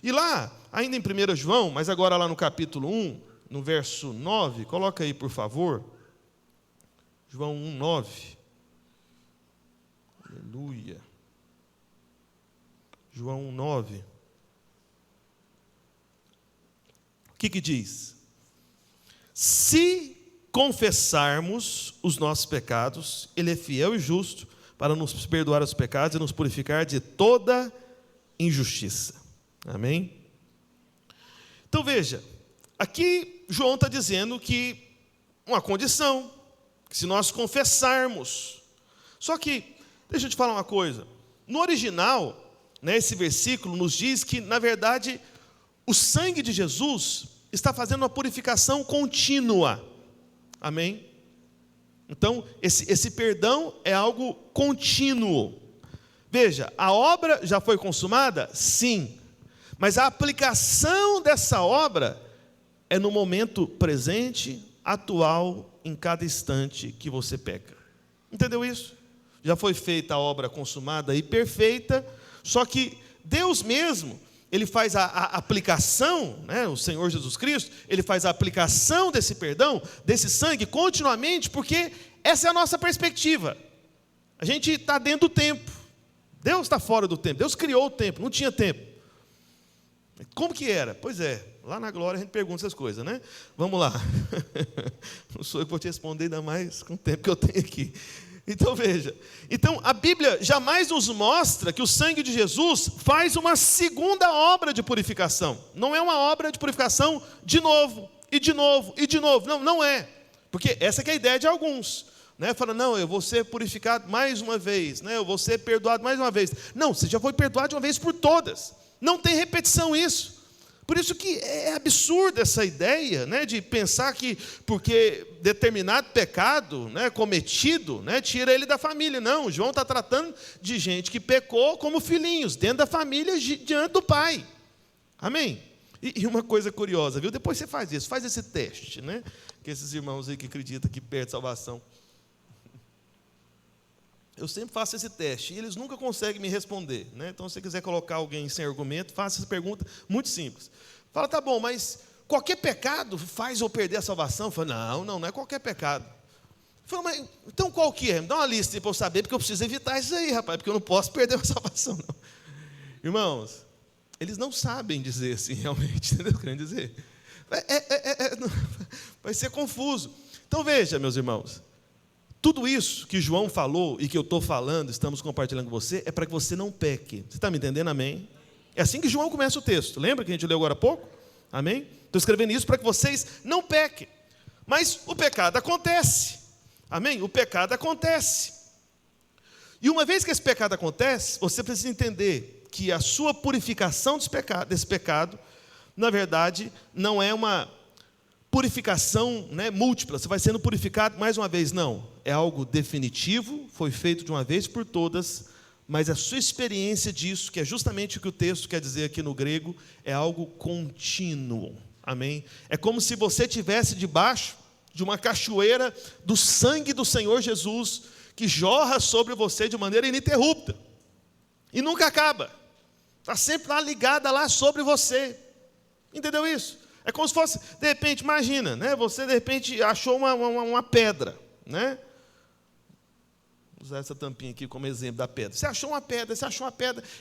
E lá, ainda em 1 João, mas agora lá no capítulo 1, no verso 9, coloca aí, por favor. João 1, 9. Aleluia. João 1, 9. O que diz? Se confessarmos os nossos pecados, Ele é fiel e justo para nos perdoar os pecados e nos purificar de toda injustiça. Amém? Então veja, aqui João está dizendo que uma condição, que se nós confessarmos. Só que, deixa eu te falar uma coisa, No original, né, esse versículo nos diz que, na verdade, o sangue de Jesus está fazendo uma purificação contínua. Amém? Então, esse perdão é algo contínuo. Veja, a obra já foi consumada? Sim. Mas a aplicação dessa obra é no momento presente, atual, em cada instante que você peca. Entendeu isso? Já foi feita a obra consumada e perfeita, só que Deus mesmo, Ele faz a aplicação, né, o Senhor Jesus Cristo, Ele faz a aplicação desse perdão, desse sangue, continuamente, porque essa é a nossa perspectiva. A gente está dentro do tempo. Deus está fora do tempo. Deus criou o tempo, não tinha tempo. Como que era? Pois é, lá na glória a gente pergunta essas coisas, né? Vamos lá. Não sou eu que vou te responder, ainda mais com o tempo que eu tenho aqui. Então veja, então a Bíblia jamais nos mostra que o sangue de Jesus faz uma segunda obra de purificação. Não é uma obra de purificação de novo, e de novo, e de novo. Não, não é. Porque essa que é a ideia de alguns. Né? Fala, não, eu vou ser purificado mais uma vez, né? Eu vou ser perdoado mais uma vez. Não, você já foi perdoado de uma vez por todas. Não tem repetição isso. Por isso que é absurda essa ideia, né, de pensar que porque determinado pecado, né, cometido, né, tira ele da família. Não, João está tratando de gente que pecou como filhinhos, dentro da família, diante do pai. Amém? E uma coisa curiosa, viu? Depois você faz isso, faz esse teste, né? Que esses irmãos aí que acreditam que perde salvação. Eu sempre faço esse teste e eles nunca conseguem me responder, né? Então, se você quiser colocar alguém sem argumento, faça essa pergunta muito simples. Fala, tá bom, mas qualquer pecado faz eu perder a salvação? Fala, não é qualquer pecado. Fala, mas então qual que é? Me dá uma lista para eu saber, porque eu preciso evitar isso aí, rapaz, porque eu não posso perder a salvação, não. Irmãos, eles não sabem dizer assim, realmente, entendeu o que eu quero dizer? Vai ser confuso. Então, veja, meus irmãos, tudo isso que João falou e que eu estou falando, estamos compartilhando com você, é para que você não peque. Você está me entendendo? Amém? É assim que João começa o texto. Lembra que a gente leu agora há pouco? Amém? Estou escrevendo isso para que vocês não pequem. Mas o pecado acontece. Amém? O pecado acontece. E uma vez que esse pecado acontece, você precisa entender que a sua purificação desse pecado, na verdade, não é uma purificação, né, múltipla. Você vai sendo purificado mais uma vez. Não. É algo definitivo, foi feito de uma vez por todas, mas a sua experiência disso, que é justamente o que o texto quer dizer aqui no grego, é algo contínuo. Amém? É como se você estivesse debaixo de uma cachoeira do sangue do Senhor Jesus, que jorra sobre você de maneira ininterrupta. E nunca acaba. Está sempre lá ligada lá sobre você. Entendeu isso? É como se fosse, de repente, imagina, né? Você de repente achou uma pedra, né? Vou usar essa tampinha aqui como exemplo da pedra. Você achou uma pedra,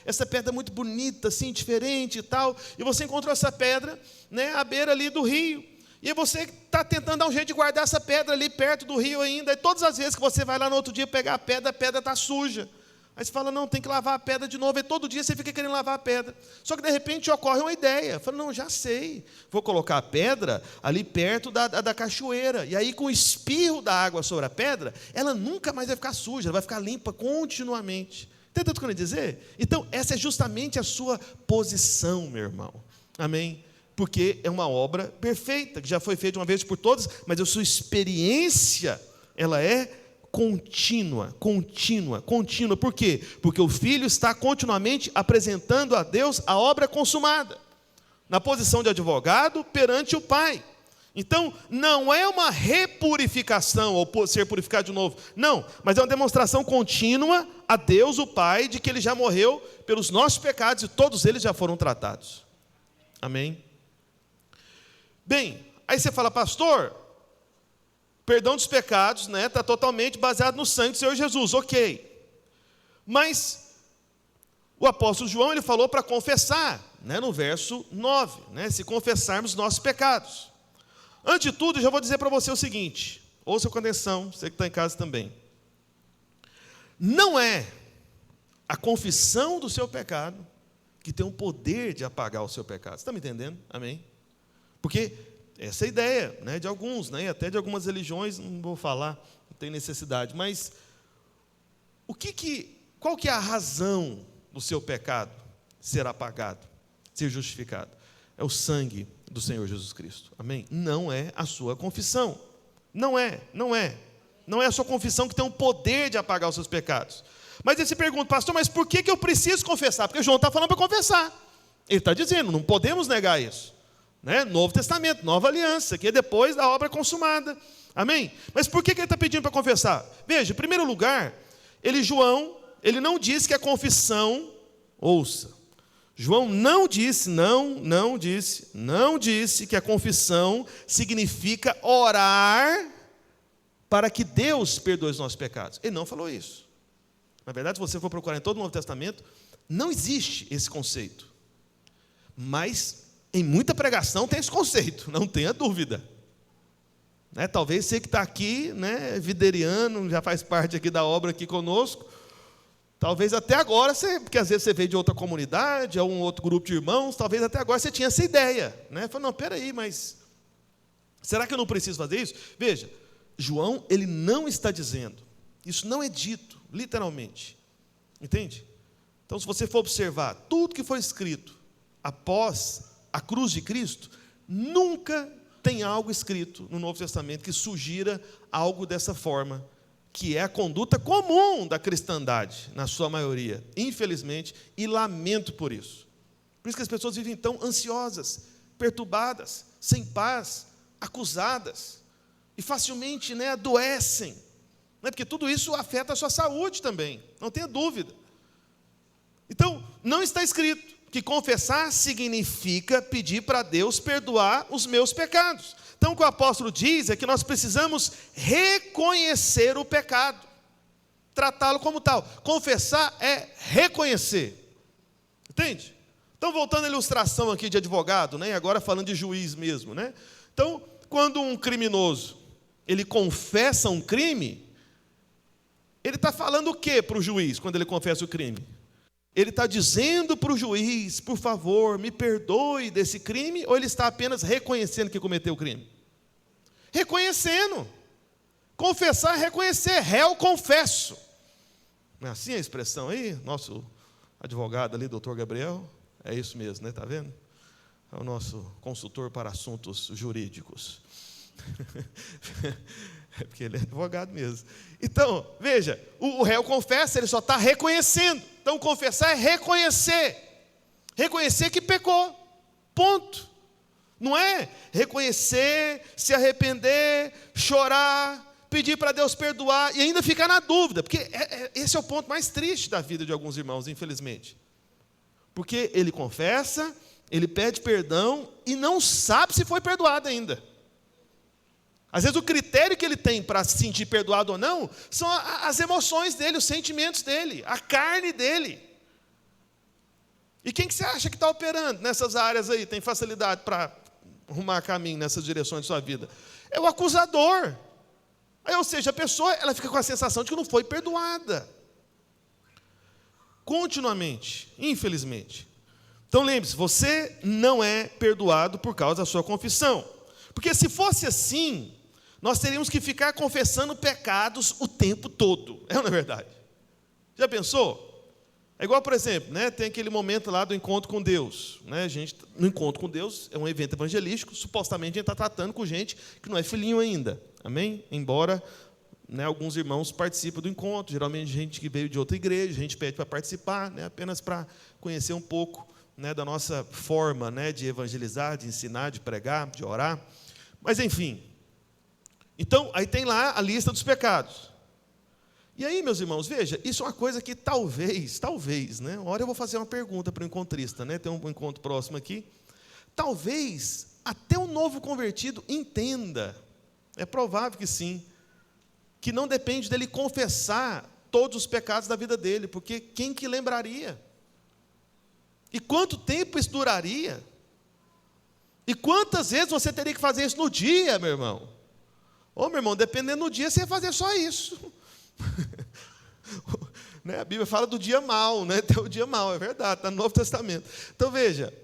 essa pedra é muito bonita, assim, diferente e tal, e você encontrou essa pedra, né, à beira ali do rio, e você está tentando dar um jeito de guardar essa pedra ali perto do rio ainda, e todas as vezes que você vai lá no outro dia pegar a pedra está suja. Aí você fala, não, tem que lavar a pedra de novo. E todo dia você fica querendo lavar a pedra. Só que de repente ocorre uma ideia. Fala, não, já sei. Vou colocar a pedra ali perto da cachoeira. E aí, com o espirro da água sobre a pedra, ela nunca mais vai ficar suja, ela vai ficar limpa continuamente. Entendeu o que eu quero dizer? Então, essa é justamente a sua posição, meu irmão. Amém? Porque é uma obra perfeita, que já foi feita uma vez por todas, mas a sua experiência, ela é contínua. Por quê? Porque o Filho está continuamente apresentando a Deus a obra consumada, na posição de advogado perante o Pai. Então, não é uma repurificação, ou ser purificado de novo, não, mas é uma demonstração contínua a Deus, o Pai, de que Ele já morreu pelos nossos pecados, e todos eles já foram tratados. Amém? Bem, aí você fala, pastor, perdão dos pecados, né, está totalmente baseado no sangue do Senhor Jesus, ok. Mas o apóstolo João, ele falou para confessar, né, no verso 9, né, se confessarmos nossos pecados. Antes de tudo, eu já vou dizer para você o seguinte, ouça com atenção, você que está em casa também. Não é a confissão do seu pecado que tem o poder de apagar o seu pecado. Você está me entendendo? Amém? Porque essa é a ideia, né, de alguns, né, até de algumas religiões, não vou falar, não tem necessidade, mas Qual que é a razão do seu pecado ser apagado, ser justificado? É o sangue do Senhor Jesus Cristo. Amém? Não é a sua confissão. Não é. Não é a sua confissão que tem o poder de apagar os seus pecados. Mas ele se pergunta, pastor, mas por que eu preciso confessar? Porque João está falando para confessar. Ele está dizendo, não podemos negar isso. Né? Novo Testamento, nova aliança, que é depois da obra consumada. Amém? Mas por que ele está pedindo para confessar? Veja, em primeiro lugar, João, ele não disse que a confissão, ouça, João não disse que a confissão significa orar para que Deus perdoe os nossos pecados. Ele não falou isso. Na verdade, se você for procurar em todo o Novo Testamento, não existe esse conceito. Mas em muita pregação tem esse conceito, não tenha dúvida. Né? Talvez você que está aqui, né, videriano, já faz parte aqui da obra aqui conosco, talvez até agora, porque às vezes você veio de outra comunidade, ou um outro grupo de irmãos, talvez até agora você tinha essa ideia. Né? Falei, não, peraí, mas será que eu não preciso fazer isso? Veja, João, ele não está dizendo, isso não é dito, literalmente. Entende? Então, se você for observar, tudo que foi escrito após a cruz de Cristo, nunca tem algo escrito no Novo Testamento que sugira algo dessa forma, que é a conduta comum da cristandade, na sua maioria, infelizmente, e lamento por isso. Por isso que as pessoas vivem tão ansiosas, perturbadas, sem paz, acusadas, e facilmente, né, adoecem, né, porque tudo isso afeta a sua saúde também, não tenha dúvida. Então, não está escrito que confessar significa pedir para Deus perdoar os meus pecados. Então, o que o apóstolo diz é que nós precisamos reconhecer o pecado, tratá-lo como tal. Confessar é reconhecer. Entende? Então, voltando à ilustração aqui de advogado, né, agora falando de juiz mesmo. Né? Então, quando um criminoso, ele confessa um crime, ele está falando o quê para o juiz, quando ele confessa o crime? Ele está dizendo para o juiz, por favor, me perdoe desse crime, ou ele está apenas reconhecendo que cometeu o crime? Reconhecendo. Confessar é reconhecer, réu confesso. Não é assim a expressão aí? Nosso advogado ali, doutor Gabriel, é isso mesmo, né? Está vendo? É o nosso consultor para assuntos jurídicos. É porque ele é advogado mesmo. Então, veja, o réu confessa, ele só está reconhecendo. Então, confessar é reconhecer. Reconhecer que pecou. Ponto. Não é reconhecer, se arrepender, chorar, pedir para Deus perdoar e ainda ficar na dúvida. Porque esse é o ponto mais triste da vida de alguns irmãos, infelizmente. Porque ele confessa, ele pede perdão e não sabe se foi perdoado ainda. Às vezes o critério que ele tem para se sentir perdoado ou não são as emoções dele, os sentimentos dele, a carne dele. E quem que você acha que está operando nessas áreas aí, tem facilidade para arrumar caminho nessas direções de sua vida? É o acusador. Aí, ou seja, a pessoa ela fica com a sensação de que não foi perdoada. Continuamente, infelizmente. Então lembre-se, você não é perdoado por causa da sua confissão. Porque se fosse assim, nós teríamos que ficar confessando pecados o tempo todo. É ou não é verdade? Já pensou? É igual, por exemplo, né, tem aquele momento lá do encontro com Deus. Né, a gente, no encontro com Deus, é um evento evangelístico, supostamente a gente está tratando com gente que não é filhinho ainda. Amém? Embora, né, alguns irmãos participam do encontro, geralmente gente que veio de outra igreja, a gente pede para participar, né, apenas para conhecer um pouco, né, da nossa forma, né, de evangelizar, de ensinar, de pregar, de orar. Mas, enfim. Então, aí tem lá a lista dos pecados. E aí, meus irmãos, veja, isso é uma coisa que talvez, né? Uma hora eu vou fazer uma pergunta para o encontrista, né? Tem um encontro próximo aqui. Talvez até o novo convertido entenda, é provável que sim, que não depende dele confessar todos os pecados da vida dele, porque quem que lembraria? E quanto tempo isso duraria? E quantas vezes você teria que fazer isso no dia, meu irmão? Ô, meu irmão, dependendo do dia, você ia fazer só isso. Né? A Bíblia fala do dia mau, né? Tem o dia mau, é verdade, está no Novo Testamento. Então, veja,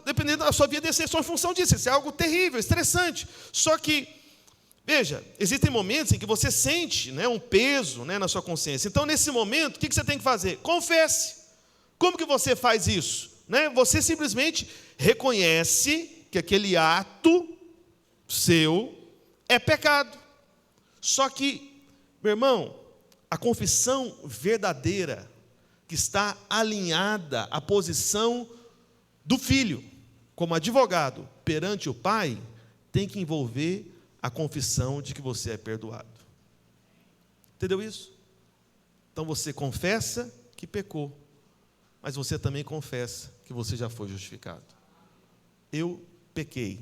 dependendo da sua vida, ia ser só em função disso, isso é algo terrível, estressante. Só que Veja, existem momentos em que você sente, né, um peso, né, na sua consciência. Então, nesse momento, o que você tem que fazer? Confesse. Como que você faz isso? Né? Você simplesmente reconhece que aquele ato seu é pecado. Só que, meu irmão, a confissão verdadeira, que está alinhada à posição do filho, como advogado perante o pai, tem que envolver a confissão de que você é perdoado. Entendeu isso? Então você confessa que pecou, mas você também confessa que você já foi justificado. Eu pequei,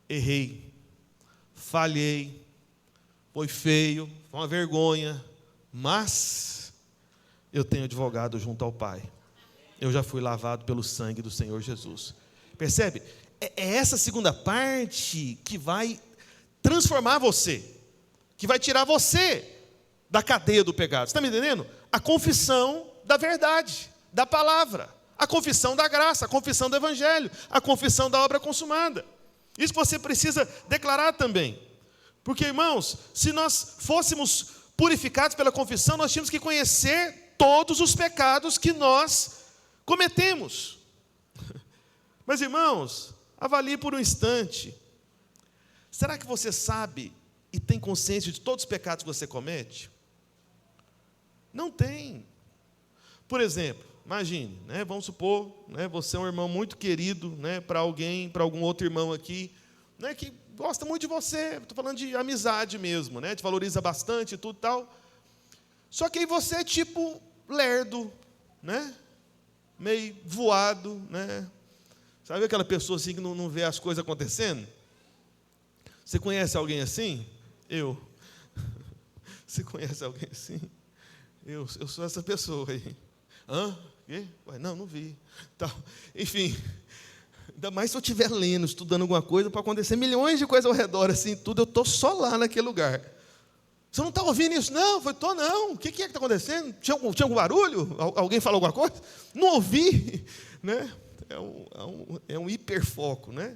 errei, falhei, foi feio, foi uma vergonha, mas eu tenho advogado junto ao Pai. Eu já fui lavado pelo sangue do Senhor Jesus. Percebe? É essa segunda parte que vai transformar você, que vai tirar você da cadeia do pecado. Você está me entendendo? A confissão da verdade, da palavra, a confissão da graça, a confissão do evangelho, a confissão da obra consumada. Isso você precisa declarar também. Porque, irmãos, se nós fôssemos purificados pela confissão, nós tínhamos que conhecer todos os pecados que nós cometemos. Mas, irmãos, avalie por um instante. Será que você sabe e tem consciência de todos os pecados que você comete? Não tem. Por exemplo, imagine, né, vamos supor, né, você é um irmão muito querido, né, para alguém, para algum outro irmão aqui, né, que gosta muito de você, estou falando de amizade mesmo, né, te valoriza bastante e tudo e tal. Só que aí você é tipo lerdo, né, meio voado, né? Sabe aquela pessoa assim que não vê as coisas acontecendo? Você conhece alguém assim? Eu. Você conhece alguém assim? Eu sou essa pessoa aí. Hã? Quê? Ué, não vi. Tá. Enfim, ainda mais se eu estiver lendo, estudando alguma coisa, para acontecer milhões de coisas ao redor, assim, tudo, eu estou só lá naquele lugar. Você não está ouvindo isso? Não, foi, estou não. O que é que está acontecendo? Tinha algum barulho? Alguém falou alguma coisa? Não ouvi, né? É um hiperfoco, né?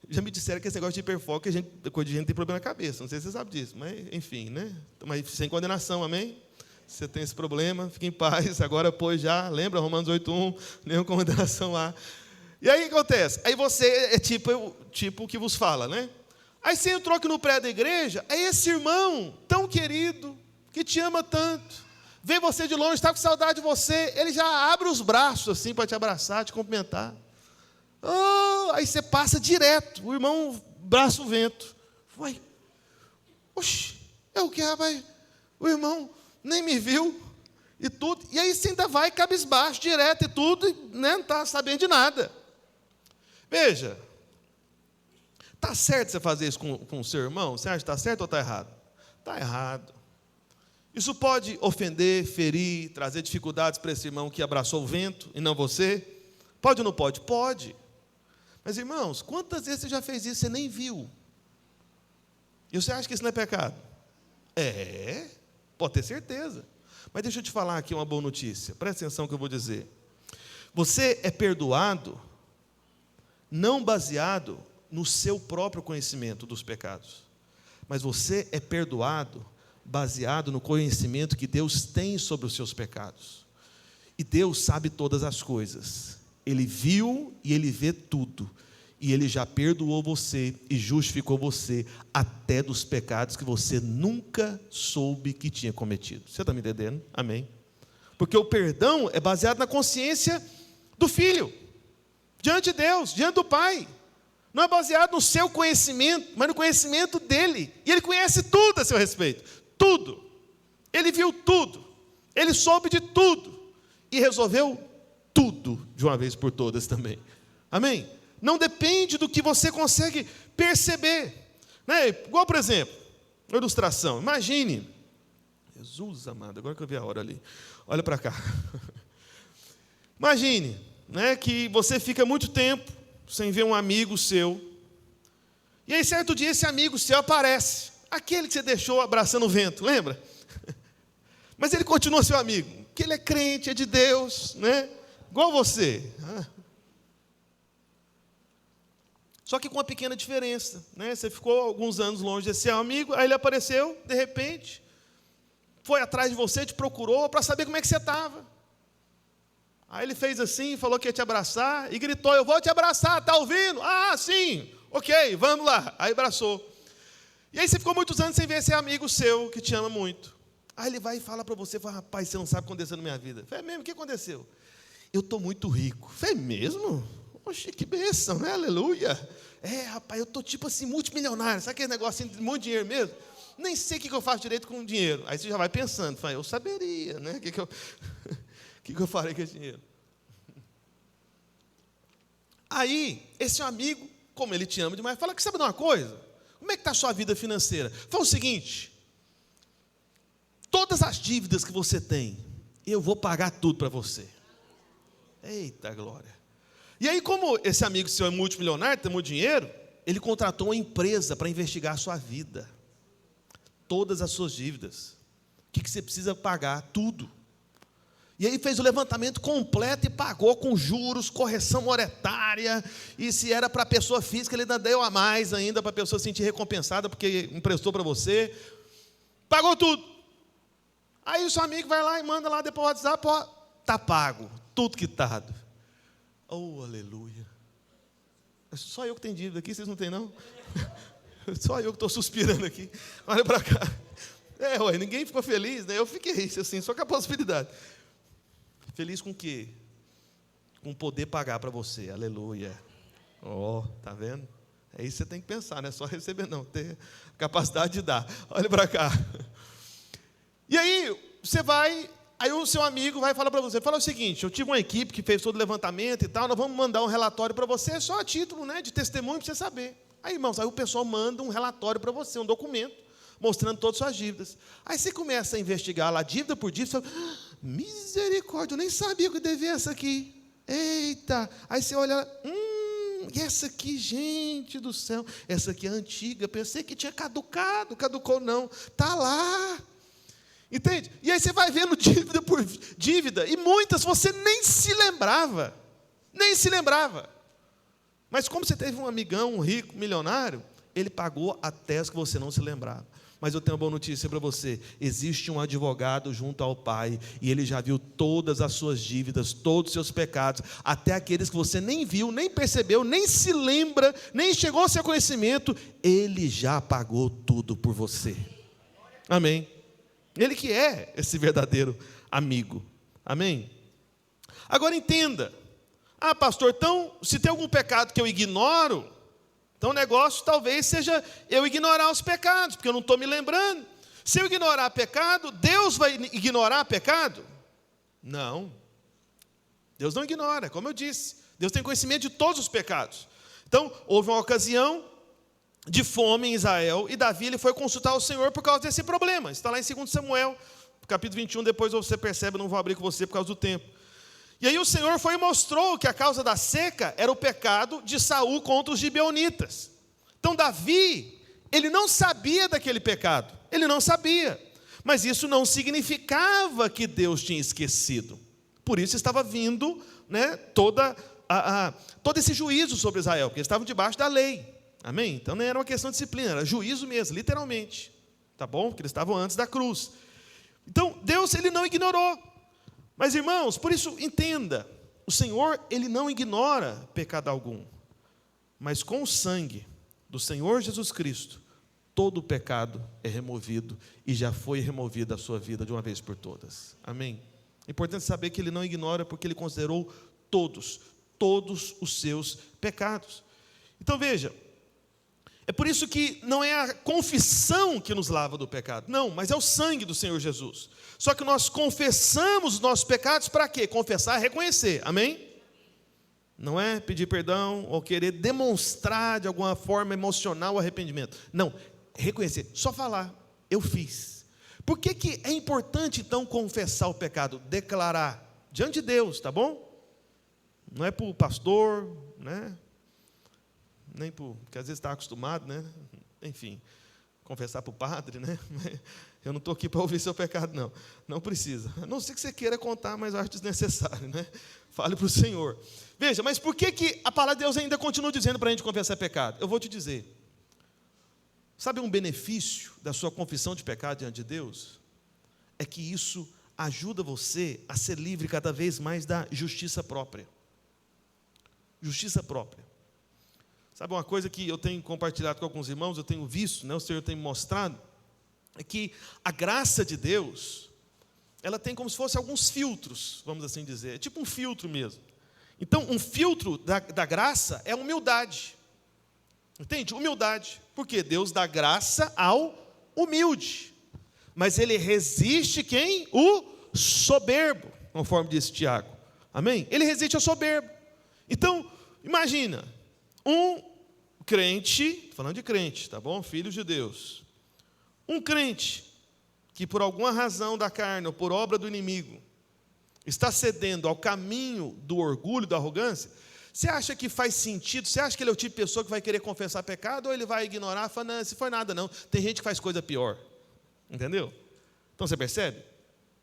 Já me disseram que esse negócio de hiperfoco, coisa de gente tem problema na cabeça. Não sei se você sabe disso, mas enfim, né? Mas sem condenação, amém? Você tem esse problema, fique em paz. Agora, pois, já, lembra Romanos 8:1, nenhuma condenação lá. E aí o que acontece? Aí você é tipo o que vos fala, né? Aí você entrou aqui no prédio da igreja, aí esse irmão tão querido, que te ama tanto, vê você de longe, está com saudade de você, ele já abre os braços assim para te abraçar, te cumprimentar. Oh, aí você passa direto, o irmão, braço vento. Uai, oxe, é o que, rapaz? O irmão nem me viu e tudo. E aí você ainda vai cabisbaixo, direto e tudo, né, não está sabendo de nada. Veja, está certo você fazer isso com o seu irmão? Você acha que está certo ou está errado? Está errado. Isso pode ofender, ferir, trazer dificuldades para esse irmão que abraçou o vento e não você? Pode ou não pode? Pode. Mas, irmãos, quantas vezes você já fez isso e você nem viu? E você acha que isso não é pecado? É, pode ter certeza. Mas deixa eu te falar aqui uma boa notícia. Presta atenção no que eu vou dizer. Você é perdoado não baseado no seu próprio conhecimento dos pecados, mas você é perdoado baseado no conhecimento que Deus tem sobre os seus pecados. E Deus sabe todas as coisas. Ele viu e Ele vê tudo. E Ele já perdoou você e justificou você até dos pecados que você nunca soube que tinha cometido. Você está me entendendo? Amém? Porque o perdão é baseado na consciência do filho, diante de Deus, diante do Pai. Não é baseado no seu conhecimento, mas no conhecimento dEle. E Ele conhece tudo a seu respeito. Tudo. Ele viu tudo. Ele soube de tudo. E resolveu tudo de uma vez por todas também. Amém? Não depende do que você consegue perceber. Né? Igual, por exemplo, uma ilustração. Imagine. Jesus amado, agora que eu vi a hora ali. Olha para cá. Imagine, né, que você fica muito tempo sem ver um amigo seu. E aí, certo dia, esse amigo seu aparece. Aquele que você deixou abraçando o vento, lembra? Mas ele continua seu amigo, porque ele é crente, é de Deus, né? Igual você. Só que com uma pequena diferença, né? Você ficou alguns anos longe desse seu amigo, aí ele apareceu, de repente, foi atrás de você, te procurou para saber como é que você estava. Aí ele fez assim, falou que ia te abraçar e gritou: eu vou te abraçar, está ouvindo? Ah, sim, ok, vamos lá. Aí abraçou. E aí você ficou muitos anos sem ver esse amigo seu que te ama muito. Aí ele vai e fala para você, fala: rapaz, você não sabe o que aconteceu na minha vida. Falei: é mesmo? O que aconteceu? Eu estou muito rico. Falei: é mesmo? Oxe, que bênção, né? Aleluia. É, rapaz, eu estou tipo assim, multimilionário. Sabe aquele negócio assim, de muito dinheiro mesmo? Nem sei o que eu faço direito com o dinheiro. Aí você já vai pensando, fala: eu saberia, né? O que eu farei com esse dinheiro? Aí, esse amigo, como ele te ama demais, fala: que sabe de uma coisa? Como é que está a sua vida financeira? Fala o seguinte: todas as dívidas que você tem, eu vou pagar tudo para você. Eita glória. E aí, como esse amigo seu é multimilionário, tem muito dinheiro, ele contratou uma empresa para investigar a sua vida. Todas as suas dívidas. O que você precisa pagar? Tudo. E aí fez o levantamento completo e pagou com juros, correção monetária. E se era para a pessoa física, ele ainda deu a mais ainda, para a pessoa se sentir recompensada, porque emprestou para você. Pagou tudo. Aí o seu amigo vai lá e manda lá depois o WhatsApp: ó, está pago, tudo quitado. Oh, aleluia. Só eu que tenho dívida aqui, vocês não têm, não? Só eu que estou suspirando aqui. Olha para cá. Ninguém ficou feliz, né? Eu fiquei assim, só com a possibilidade. Feliz com o quê? Com poder pagar para você, aleluia. Ó, tá vendo? É isso que você tem que pensar, não é só receber não, ter capacidade de dar. Olha para cá. E aí, você vai... Aí o seu amigo vai falar para você: fala o seguinte, eu tive uma equipe que fez todo o levantamento e tal, nós vamos mandar um relatório para você, só a título, né, de testemunho, para você saber. Aí, irmãos, aí o pessoal manda um relatório para você, um documento, mostrando todas as suas dívidas. Aí você começa a investigar lá, dívida por dívida, você fala: misericórdia, eu nem sabia que eu devia essa aqui. Eita! Aí você olha, e essa aqui, gente do céu, essa aqui é antiga, pensei que tinha caducado, caducou não, está lá. Entende? E aí você vai vendo dívida por dívida, e muitas você nem se lembrava. Mas como você teve um amigão, um rico, milionário, ele pagou até as que você não se lembrava. Mas eu tenho uma boa notícia para você: existe um advogado junto ao Pai, e ele já viu todas as suas dívidas, todos os seus pecados, até aqueles que você nem viu, nem percebeu, nem se lembra, nem chegou ao seu conhecimento, ele já pagou tudo por você. Amém? Ele que é esse verdadeiro amigo. Amém? Agora entenda: ah, pastor, então, se tem algum pecado que eu ignoro, então o negócio talvez seja eu ignorar os pecados, porque eu não estou me lembrando. Se eu ignorar pecado, Deus vai ignorar pecado? Não. Deus não ignora, como eu disse. Deus tem conhecimento de todos os pecados. Então, houve uma ocasião de fome em Israel, e Davi ele foi consultar o Senhor por causa desse problema. Está lá em 2 Samuel, capítulo 21, depois você percebe, não vou abrir com você por causa do tempo. E aí o Senhor foi e mostrou que a causa da seca era o pecado de Saul contra os gibeonitas. Então Davi, ele não sabia daquele pecado, ele não sabia, mas isso não significava que Deus tinha esquecido. Por isso estava vindo, né, todo esse juízo sobre Israel, porque eles estavam debaixo da lei. Amém? Então não era uma questão de disciplina, era juízo mesmo, literalmente. Tá bom? Porque eles estavam antes da cruz. Então, Deus, ele não ignorou. Mas, irmãos, por isso, entenda: o Senhor, ele não ignora pecado algum. Mas com o sangue do Senhor Jesus Cristo, todo o pecado é removido, e já foi removido da sua vida de uma vez por todas. Amém? É importante saber que ele não ignora, porque ele considerou todos os seus pecados. Então, veja, é por isso que não é a confissão que nos lava do pecado, não, mas é o sangue do Senhor Jesus. Só que nós confessamos os nossos pecados para quê? Confessar, reconhecer, amém? Não é pedir perdão ou querer demonstrar de alguma forma emocional o arrependimento. Não, reconhecer, só falar: eu fiz. Por que é importante então confessar o pecado? Declarar diante de Deus, tá bom? Não é para o pastor, né? Nem porque às vezes está acostumado, né? Enfim, confessar para o padre, né? Eu não estou aqui para ouvir seu pecado, não. Não precisa. A não ser que você queira contar, mas eu acho desnecessário, né? Fale para o Senhor. Veja, mas por que a palavra de Deus ainda continua dizendo para a gente confessar pecado? Eu vou te dizer. Sabe um benefício da sua confissão de pecado diante de Deus? É que isso ajuda você a ser livre cada vez mais da justiça própria. Justiça própria. Sabe uma coisa que eu tenho compartilhado com alguns irmãos, eu tenho visto, né, o Senhor tem me mostrado, é que a graça de Deus, ela tem como se fosse alguns filtros, vamos assim dizer, é tipo um filtro mesmo. Então, um filtro da graça é a humildade. Entende? Humildade. Porque Deus dá graça ao humilde. Mas Ele resiste quem? O soberbo, conforme disse Tiago. Amém? Ele resiste ao soberbo. Então, imagina, um crente, falando de crente, tá bom? Filhos de Deus. Um crente que por alguma razão da carne ou por obra do inimigo está cedendo ao caminho do orgulho, da arrogância, você acha que faz sentido? Você acha que ele é o tipo de pessoa que vai querer confessar pecado ou ele vai ignorar, falando, não, se foi nada não, tem gente que faz coisa pior, entendeu? Então você percebe?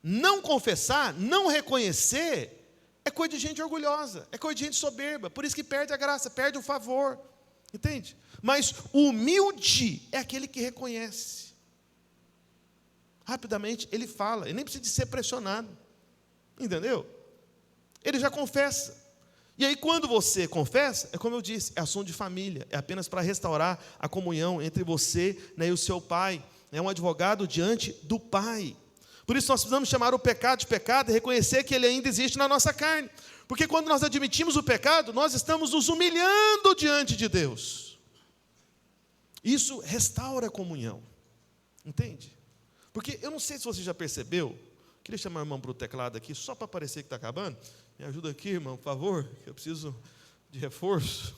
Não confessar, não reconhecer, é coisa de gente orgulhosa, é coisa de gente soberba, por isso que perde a graça, perde o favor, entende? Mas o humilde é aquele que reconhece. Rapidamente ele fala, ele nem precisa de ser pressionado. Entendeu? Ele já confessa. E aí quando você confessa, é como eu disse, é assunto de família, é apenas para restaurar a comunhão entre você, né, e o seu pai. É um advogado diante do Pai. Por isso nós precisamos chamar o pecado de pecado e reconhecer que ele ainda existe na nossa carne. Porque quando nós admitimos o pecado, nós estamos nos humilhando diante de Deus. Isso restaura a comunhão. Entende? Porque eu não sei se você já percebeu. Queria chamar o irmão para o teclado aqui, só para parecer que está acabando. Me ajuda aqui, irmão, por favor, que eu preciso de reforço.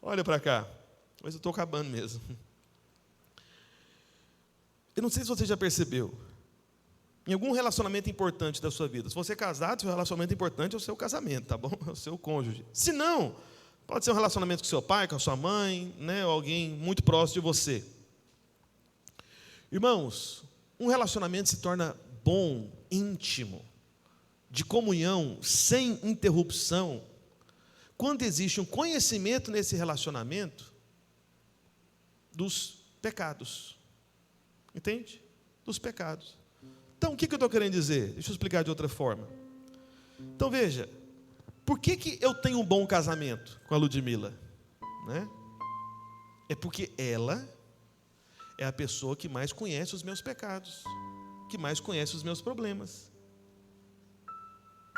Olha para cá, mas eu estou acabando mesmo. Eu não sei se você já percebeu, em algum relacionamento importante da sua vida, se você é casado, seu relacionamento importante é o seu casamento, tá bom? É o seu cônjuge. Se não, pode ser um relacionamento com seu pai, com a sua mãe, né, ou alguém muito próximo de você. Irmãos, um relacionamento se torna bom, íntimo, de comunhão, sem interrupção, quando existe um conhecimento nesse relacionamento dos pecados. Entende? Dos pecados. Então, o que eu estou querendo dizer? Deixa eu explicar de outra forma. Então, veja, por que eu tenho um bom casamento com a Ludmila? Né? É porque ela é a pessoa que mais conhece os meus pecados, que mais conhece os meus problemas.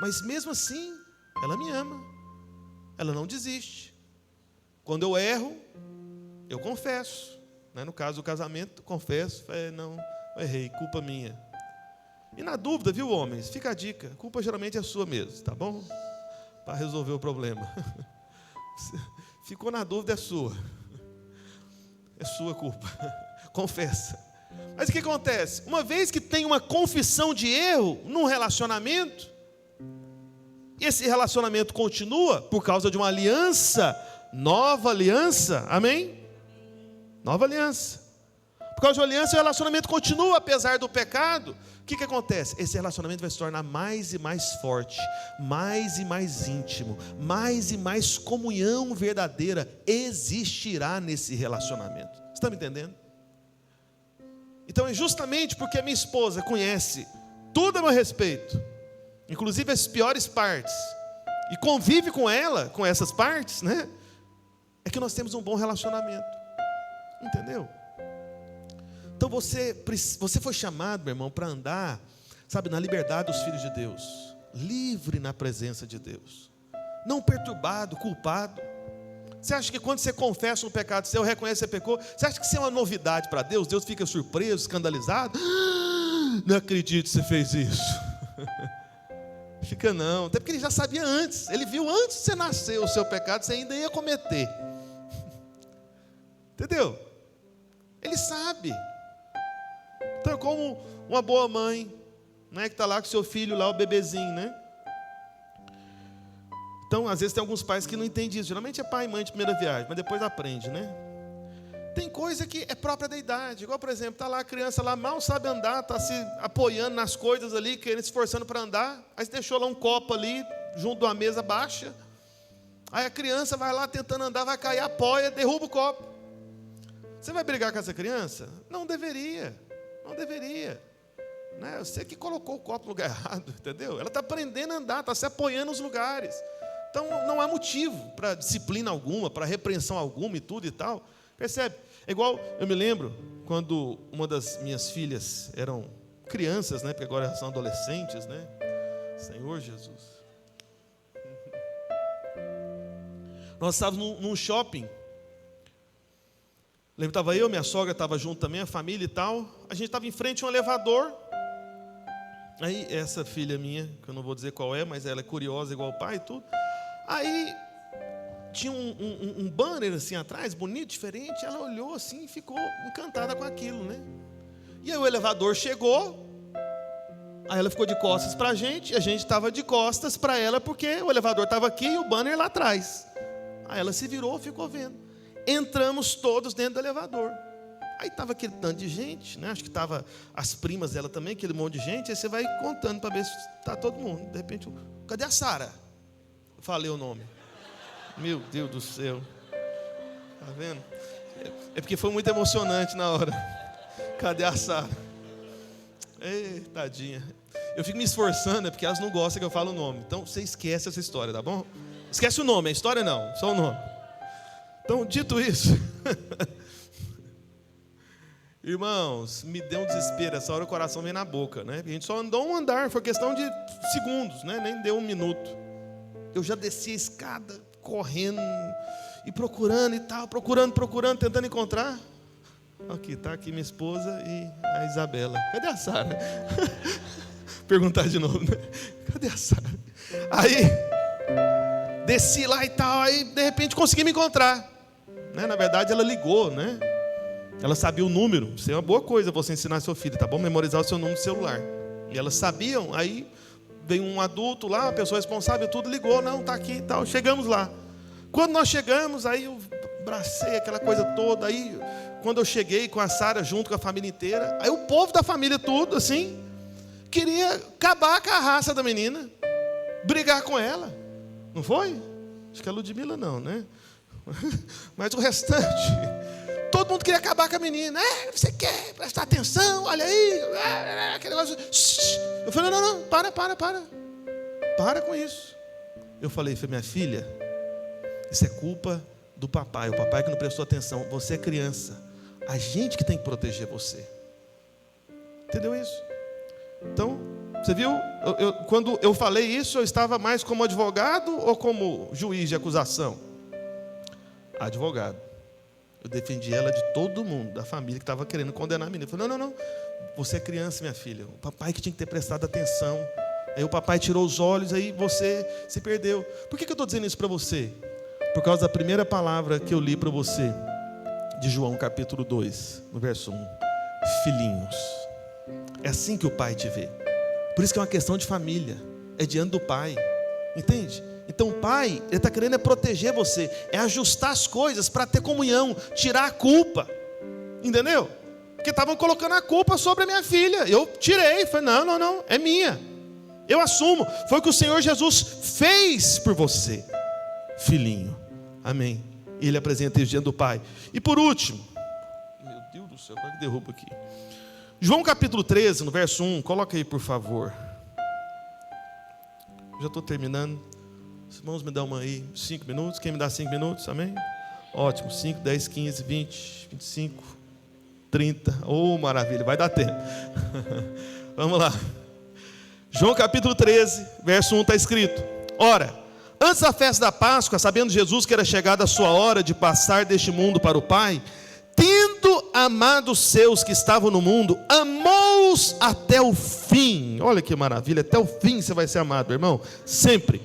Mas mesmo assim, ela me ama. Ela não desiste. Quando eu erro, eu confesso. No caso do casamento, confesso, não, errei, culpa minha. E na dúvida, viu, homens? Fica a dica, a culpa geralmente é sua mesmo, tá bom? Para resolver o problema. Ficou na dúvida, é sua. É sua culpa. Confessa. Mas o que acontece? Uma vez que tem uma confissão de erro num relacionamento, esse relacionamento continua por causa de uma aliança, nova aliança, amém? Nova aliança. Por causa de uma aliança, o relacionamento continua apesar do pecado. O que acontece? Esse relacionamento vai se tornar mais e mais forte, mais e mais íntimo, mais e mais comunhão verdadeira existirá nesse relacionamento. Você está me entendendo? Então é justamente porque a minha esposa conhece tudo a meu respeito, inclusive as piores partes, e convive com ela, com essas partes, né? É que nós temos um bom relacionamento. Entendeu? Então você foi chamado, meu irmão, para andar, sabe, na liberdade dos filhos de Deus, livre na presença de Deus, não perturbado, culpado. Você acha que quando você confessa um pecado seu, reconhece que você pecou, você acha que isso é uma novidade para Deus? Deus fica surpreso, escandalizado? Não acredito que você fez isso. Fica não, até porque ele já sabia antes, ele viu antes de você nascer o seu pecado, você ainda ia cometer. Entendeu? Ele sabe. Então é como uma boa mãe, né, que está lá com seu filho, lá o bebezinho, né? Então, às vezes tem alguns pais que não entendem isso. Geralmente é pai e mãe de primeira viagem, mas depois aprende, né? Tem coisa que é própria da idade. Igual, por exemplo, está lá a criança lá, mal sabe andar, está se apoiando nas coisas ali, querendo, se esforçando para andar. Aí você deixou lá um copo ali, junto a mesa baixa. Aí a criança vai lá tentando andar, vai cair, apoia, derruba o copo. Você vai brigar com essa criança? Não deveria. Não deveria. Né? Você que colocou o copo no lugar errado, entendeu? Ela está aprendendo a andar, está se apoiando nos lugares. Então não há motivo para disciplina alguma, para repreensão alguma e tudo e tal. Percebe? É igual, eu me lembro, quando uma das minhas filhas eram crianças, né? Porque agora são adolescentes, né? Senhor Jesus. Nós estávamos num shopping. Lembra, estava eu, minha sogra estava junto também, a família e tal. A gente estava em frente a um elevador. Aí essa filha minha, que eu não vou dizer qual é, mas ela é curiosa igual o pai e tudo. Aí tinha um banner assim atrás, bonito, diferente. Ela olhou assim e ficou encantada com aquilo, né? E aí o elevador chegou. Aí ela ficou de costas para a gente estava de costas para ela, porque o elevador estava aqui e o banner lá atrás. Aí ela se virou, ficou vendo. Entramos todos dentro do elevador. Aí estava aquele tanto de gente, né? Acho que estava as primas dela também, aquele monte de gente. Aí você vai contando para ver se está todo mundo. De repente, cadê a Sara? Falei o nome. Meu Deus do céu. Tá vendo? É porque foi muito emocionante na hora. Cadê a Sara? Ei, tadinha. Eu fico me esforçando, é porque elas não gostam que eu fale o nome. Então, você esquece essa história, tá bom? Esquece o nome, a história não, só o nome. Então, dito isso, irmãos, me deu um desespero. Essa hora o coração vem na boca, né? A gente só andou um andar, foi questão de segundos, né? Nem deu um minuto. Eu já desci a escada, correndo e procurando e tal, procurando, tentando encontrar. Aqui, tá aqui minha esposa e a Isabela. Cadê a Sara? Perguntar de novo, né? Cadê a Sara? Aí, desci lá e tal, aí de repente consegui me encontrar. Né? Na verdade, ela ligou, né? Ela sabia o número. Isso é uma boa coisa você ensinar seu filho, tá bom? Memorizar o seu número de celular. E elas sabiam, aí veio um adulto lá, a pessoa responsável, tudo ligou, não, tá aqui e tal. Chegamos lá. Quando nós chegamos, aí eu abracei aquela coisa toda, aí quando eu cheguei com a Sara junto com a família inteira, aí o povo da família tudo, assim, queria acabar com a raça da menina, brigar com ela. Não foi? Acho que a Ludmila não, né? Mas o restante, todo mundo queria acabar com a menina. Você quer prestar atenção? Olha aí. Aquele negócio. Eu falei, não, para com isso. Eu falei, minha filha, isso é culpa do papai. O papai que não prestou atenção. Você é criança. A gente que tem que proteger você. Entendeu isso? Então, você viu? Quando eu falei isso, eu estava mais como advogado ou como juiz de acusação? Advogado. Eu defendi ela de todo mundo, da família que estava querendo condenar a menina. Eu falei, não. Você é criança, minha filha. O papai que tinha que ter prestado atenção. Aí o papai tirou os olhos, aí você se perdeu. Por que eu estou dizendo isso para você? Por causa da primeira palavra que eu li para você, de João capítulo 2, no verso 1. Filhinhos. É assim que o pai te vê. Por isso que é uma questão de família. É diante do pai. Entende? Então o pai, ele está querendo proteger você. É ajustar as coisas para ter comunhão. Tirar a culpa. Entendeu? Porque estavam colocando a culpa sobre a minha filha. Eu tirei. Falei, não. É minha. Eu assumo. Foi o que o Senhor Jesus fez por você. Filhinho. Amém. E ele apresenta isso diante do pai. E por último. Meu Deus do céu, quase que derruba aqui. João capítulo 13, no verso 1. Coloca aí, por favor. Já estou terminando. Os irmãos me dão 5 minutos. Quem me dá 5 minutos? Amém? Ótimo. 5, 10, 15, 20, 25, 30. Oh, maravilha. Vai dar tempo. Vamos lá. João capítulo 13, verso 1 está escrito. Ora, antes da festa da Páscoa, sabendo Jesus que era chegada a sua hora de passar deste mundo para o Pai, tendo amado os seus que estavam no mundo, amou-os até o fim. Olha que maravilha, até o fim você vai ser amado, irmão, sempre.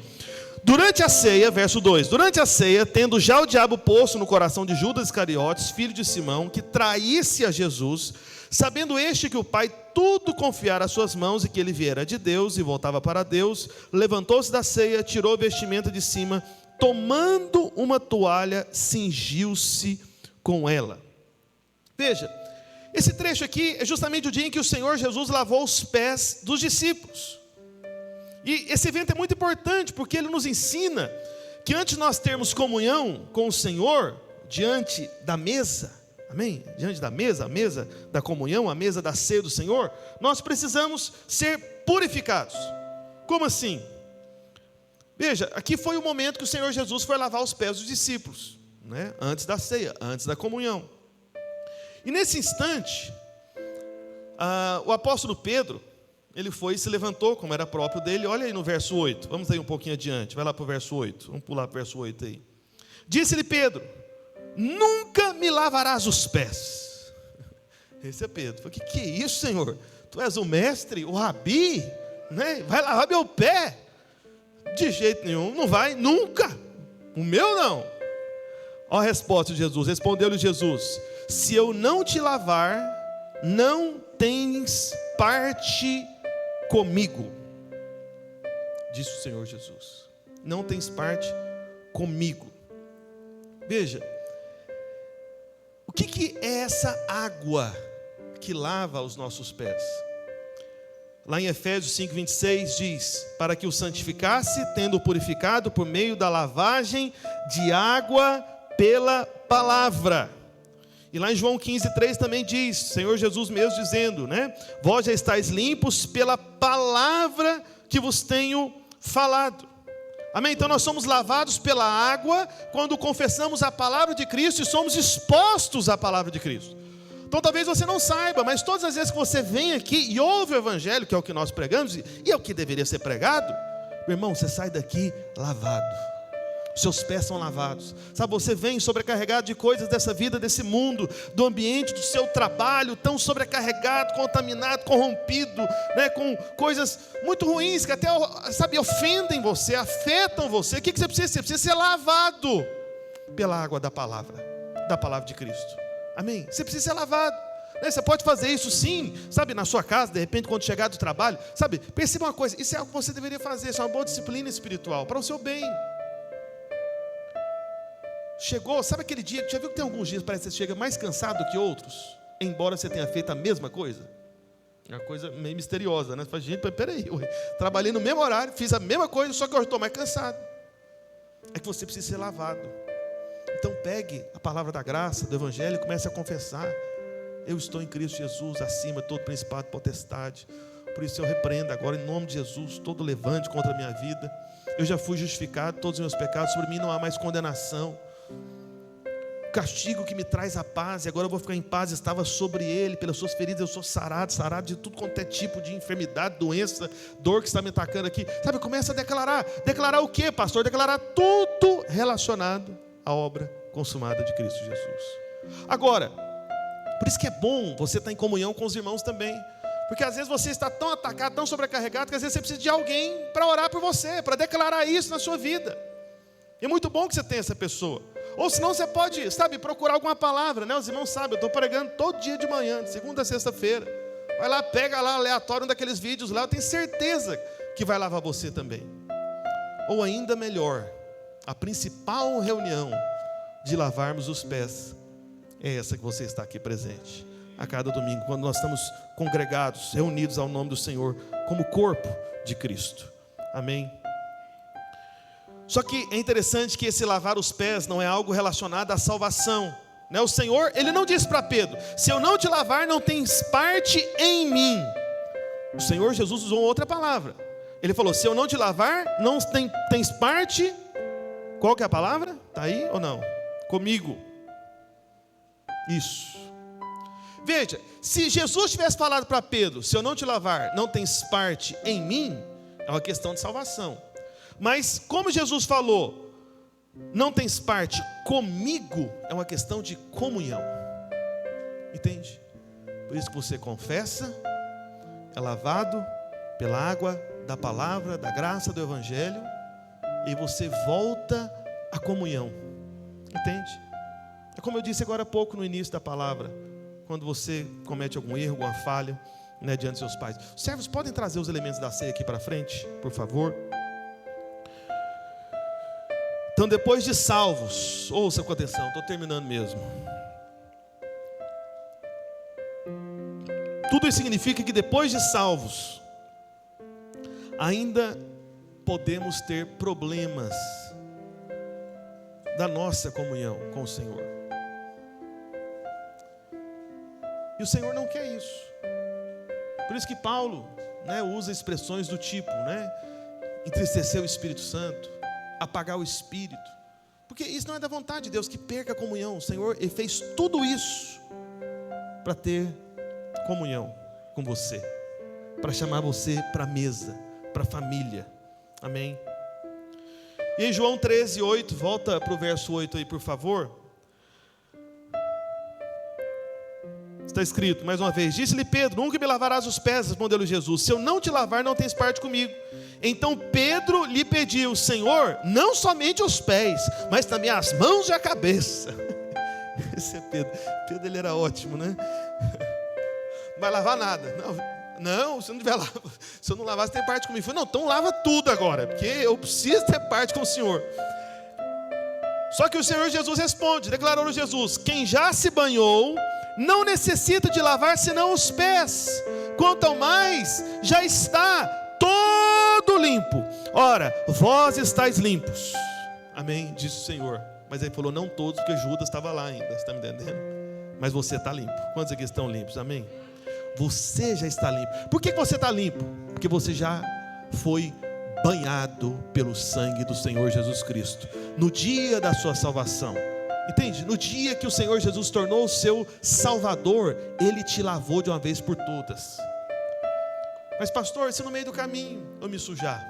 Durante a ceia, verso 2, durante a ceia, tendo já o diabo posto no coração de Judas Iscariotes, filho de Simão, que traísse a Jesus, sabendo este que o Pai tudo confiara às suas mãos e que ele viera de Deus e voltava para Deus, levantou-se da ceia, tirou a vestimenta de cima, tomando uma toalha, cingiu-se com ela. Veja, esse trecho aqui é justamente o dia em que o Senhor Jesus lavou os pés dos discípulos. E esse evento é muito importante, porque ele nos ensina que antes de nós termos comunhão com o Senhor, diante da mesa, amém? Diante da mesa, a mesa da comunhão, a mesa da ceia do Senhor, nós precisamos ser purificados. Como assim? Veja, aqui foi o momento que o Senhor Jesus foi lavar os pés dos discípulos, né? Antes da ceia, antes da comunhão. E nesse instante, o apóstolo Pedro, ele foi e se levantou, como era próprio dele. Olha aí no verso 8, vamos aí um pouquinho adiante, vai lá para o verso 8, vamos pular para o verso 8 aí. Disse-lhe Pedro: nunca me lavarás os pés. Esse é Pedro. O que é isso, Senhor? Tu és o mestre, o rabi, né? Vai lavar meu pé? De jeito nenhum, não vai, nunca. O meu não. Olha a resposta de Jesus. Respondeu-lhe Jesus: se eu não te lavar, não tens parte comigo. Disse o Senhor Jesus: não tens parte comigo. Veja, o que é essa água que lava os nossos pés? Lá em Efésios 5:26 diz: para que o santificasse, tendo-o purificado por meio da lavagem de água pela palavra. E lá em João 15:3 também diz, Senhor Jesus mesmo dizendo, né? Vós já estáis limpos pela palavra que vos tenho falado. Amém? Então nós somos lavados pela água quando confessamos a palavra de Cristo e somos expostos à palavra de Cristo. Então talvez você não saiba, mas todas as vezes que você vem aqui e ouve o evangelho, que é o que nós pregamos, e é o que deveria ser pregado, meu irmão, você sai daqui lavado. Seus pés são lavados. Sabe, você vem sobrecarregado de coisas dessa vida, desse mundo, do ambiente do seu trabalho, tão sobrecarregado, contaminado, corrompido, né, com coisas muito ruins, que até, sabe, ofendem você, afetam você. O que você precisa ser? Você precisa ser lavado pela água da palavra de Cristo. Amém? Você precisa ser lavado. Você pode fazer isso sim, sabe, na sua casa, de repente quando chegar do trabalho, sabe, perceba uma coisa, isso é algo que você deveria fazer, isso é uma boa disciplina espiritual, para o seu bem. Chegou, sabe aquele dia, já viu que tem alguns dias parece que você chega mais cansado do que outros, embora você tenha feito a mesma coisa? É uma coisa meio misteriosa, né? Você fala, gente, peraí, trabalhei no mesmo horário, fiz a mesma coisa, só que hoje estou mais cansado. É que você precisa ser lavado. Então pegue a palavra da graça, do evangelho, e comece a confessar: eu estou em Cristo Jesus, acima de todo principado e potestade. Por isso eu repreendo agora, em nome de Jesus, todo levante contra a minha vida. Eu já fui justificado, todos os meus pecados, sobre mim não há mais condenação. O castigo que me traz a paz, e agora eu vou ficar em paz, estava sobre ele, pelas suas feridas eu sou sarado de tudo quanto é tipo de enfermidade, doença, dor que está me atacando aqui. Sabe, começa a declarar o que, pastor? Declarar tudo relacionado à obra consumada de Cristo Jesus. Agora, por isso que é bom você estar em comunhão com os irmãos também, porque às vezes você está tão atacado, tão sobrecarregado, que às vezes você precisa de alguém para orar por você, para declarar isso na sua vida. E é muito bom que você tenha essa pessoa. Ou senão você pode, sabe, procurar alguma palavra, né? Os irmãos sabem, eu estou pregando todo dia de manhã, de segunda a sexta-feira. Vai lá, pega lá aleatório um daqueles vídeos lá, eu tenho certeza que vai lavar você também. Ou ainda melhor, a principal reunião de lavarmos os pés é essa que você está aqui presente a cada domingo, quando nós estamos congregados, reunidos ao nome do Senhor, como corpo de Cristo. Amém? Só que é interessante que esse lavar os pés não é algo relacionado à salvação, né? O Senhor, Ele não disse para Pedro: se eu não te lavar, não tens parte em mim. O Senhor Jesus usou outra palavra. Ele falou: se eu não te lavar, não tens parte. Qual que é a palavra? Está aí ou não? Comigo. Isso. Veja, se Jesus tivesse falado para Pedro: se eu não te lavar, não tens parte em mim, é uma questão de salvação. Mas como Jesus falou, não tens parte comigo, é uma questão de comunhão. Entende? Por isso que você confessa, é lavado pela água da palavra, da graça do evangelho, e você volta à comunhão. Entende? É como eu disse agora há pouco no início da palavra, quando você comete algum erro, alguma falha, né, diante dos seus pais. Os servos podem trazer os elementos da ceia aqui para frente, por favor. Então, depois de salvos, ouça com atenção, estou terminando mesmo. Tudo isso significa que depois de salvos, ainda podemos ter problemas da nossa comunhão com o Senhor. E o Senhor não quer isso. Por isso que Paulo, usa expressões do tipo, entristecer o Espírito Santo, apagar o Espírito. Porque isso não é da vontade de Deus, que perca a comunhão. O Senhor, Ele fez tudo isso para ter comunhão com você, para chamar você para a mesa, para a família. Amém? E em João 13:8, volta para o verso 8 aí, por favor. Está escrito, mais uma vez: disse-lhe Pedro: nunca me lavarás os pés, respondeu-lhe Jesus. Se eu não te lavar, não tens parte comigo. Então Pedro lhe pediu: Senhor, não somente os pés, mas também as mãos e a cabeça. Esse é Pedro. Pedro, ele era ótimo, né? Não vai lavar nada. Não, se não tiver lava, se eu não lavar, você tem parte comigo. Eu falei, não, então lava tudo agora, porque eu preciso ter parte com o Senhor. Só que o Senhor Jesus responde, declarou Jesus: quem já se banhou não necessita de lavar senão os pés, quanto ao mais já está todo limpo. Ora, vós estáis limpos. Amém, disse o Senhor. Mas ele falou, não todos, porque Judas estava lá ainda, você está me entendendo? Mas você está limpo. Quantos aqui estão limpos? Amém? Você já está limpo. Por que você está limpo? Porque você já foi banhado pelo sangue do Senhor Jesus Cristo, no dia da sua salvação. Entende? No dia que o Senhor Jesus tornou o seu Salvador, Ele te lavou de uma vez por todas. Mas pastor, se no meio do caminho eu me sujar?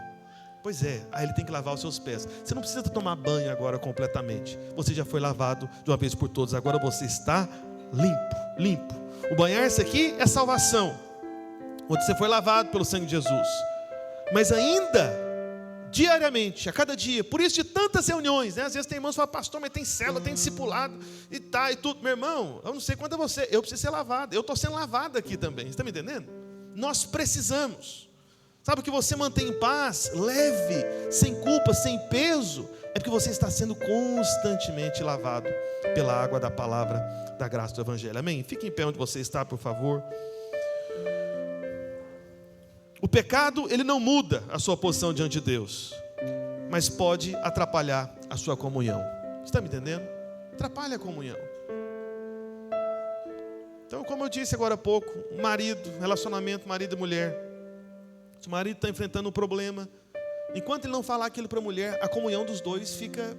Pois é, aí Ele tem que lavar os seus pés. Você não precisa tomar banho agora completamente. Você já foi lavado de uma vez por todas. Agora você está limpo. O banhar-se aqui é salvação, onde você foi lavado pelo sangue de Jesus. Mas ainda, diariamente, a cada dia, por isso de tantas reuniões, às vezes tem irmãos que falam, pastor, mas tem célula, tem discipulado, e tudo. Meu irmão, eu não sei quanto é você, eu preciso ser lavado, eu estou sendo lavado aqui também, você está me entendendo? Nós precisamos. Sabe, o que você mantém em paz, leve, sem culpa, sem peso, é porque você está sendo constantemente lavado pela água da palavra da graça do Evangelho. Amém? Fique em pé onde você está, por favor. O pecado, ele não muda a sua posição diante de Deus, mas pode atrapalhar a sua comunhão. Você está me entendendo? Atrapalha a comunhão. Então, como eu disse agora há pouco, marido, relacionamento marido e mulher. Se o marido está enfrentando um problema, enquanto ele não falar aquilo para a mulher, a comunhão dos dois fica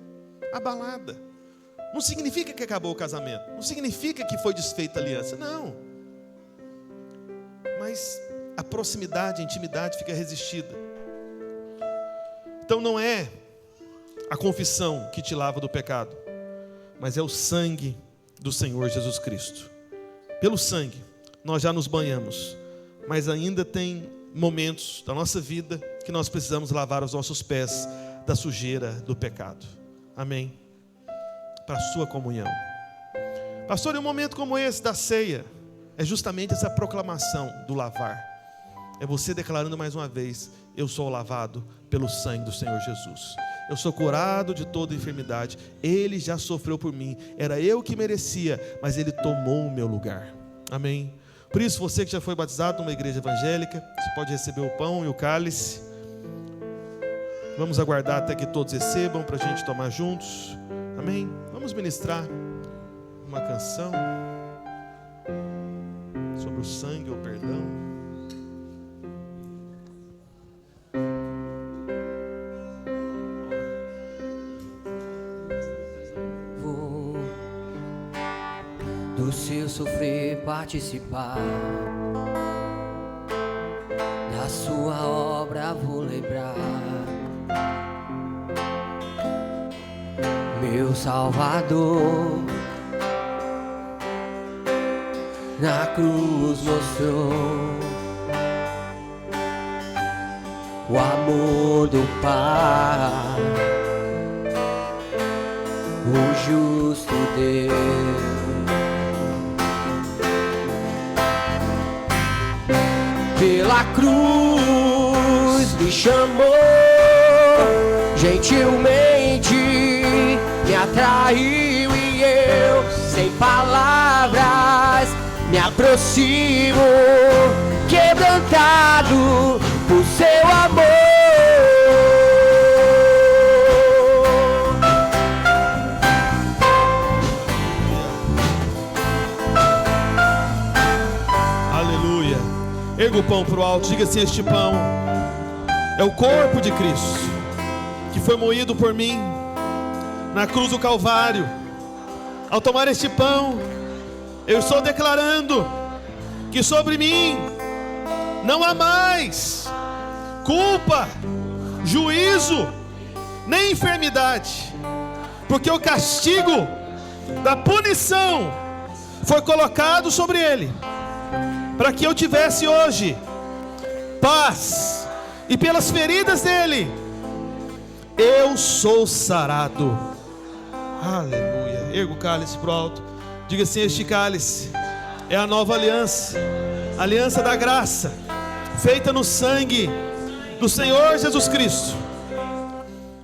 abalada. Não significa que acabou o casamento, não significa que foi desfeita a aliança, não. Mas a proximidade, a intimidade fica resistida. Então não é a confissão que te lava do pecado, mas é o sangue do Senhor Jesus Cristo. Pelo sangue nós já nos banhamos, mas ainda tem momentos da nossa vida que nós precisamos lavar os nossos pés da sujeira do pecado. Amém? Para a sua comunhão. Pastor, em um momento como esse da ceia, é justamente essa proclamação do lavar. É você declarando mais uma vez, eu sou lavado pelo sangue do Senhor Jesus. Eu sou curado de toda enfermidade. Ele já sofreu por mim. Era eu que merecia, mas Ele tomou o meu lugar. Amém? Por isso, você que já foi batizado numa igreja evangélica, você pode receber o pão e o cálice. Vamos aguardar até que todos recebam para a gente tomar juntos. Amém? Vamos ministrar uma canção sobre o sangue ou perdão. Vou do seu sofrer participar, da sua obra vou lembrar. Meu Salvador na cruz mostrou o amor do Pai, o justo Deus. Pela cruz me chamou gentilmente, me atraiu e eu, sem palavras, me me aproximo, quebrantado por seu amor. Aleluia. Erga o pão para o alto, diga assim: este pão é o corpo de Cristo, que foi moído por mim na cruz do Calvário. Ao tomar este pão, eu estou declarando que sobre mim não há mais culpa, juízo, nem enfermidade, porque o castigo da punição foi colocado sobre ele, para que eu tivesse hoje paz, e pelas feridas dele eu sou sarado. Aleluia. Erga o cálice para o alto, diga assim: este cálice é a nova aliança, a aliança da graça, feita no sangue do Senhor Jesus Cristo.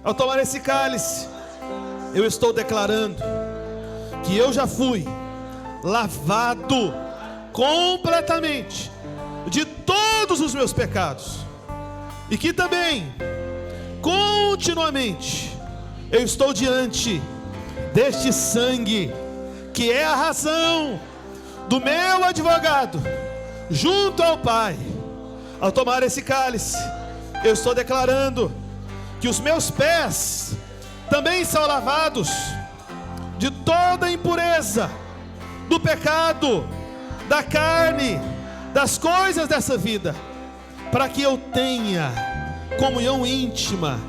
Ao tomar esse cálice, eu estou declarando que eu já fui lavado completamente de todos os meus pecados, e que também continuamente eu estou diante deste sangue, que é a razão do meu advogado junto ao Pai. Ao tomar esse cálice, eu estou declarando que os meus pés também são lavados de toda impureza, do pecado, da carne, das coisas dessa vida, para que eu tenha comunhão íntima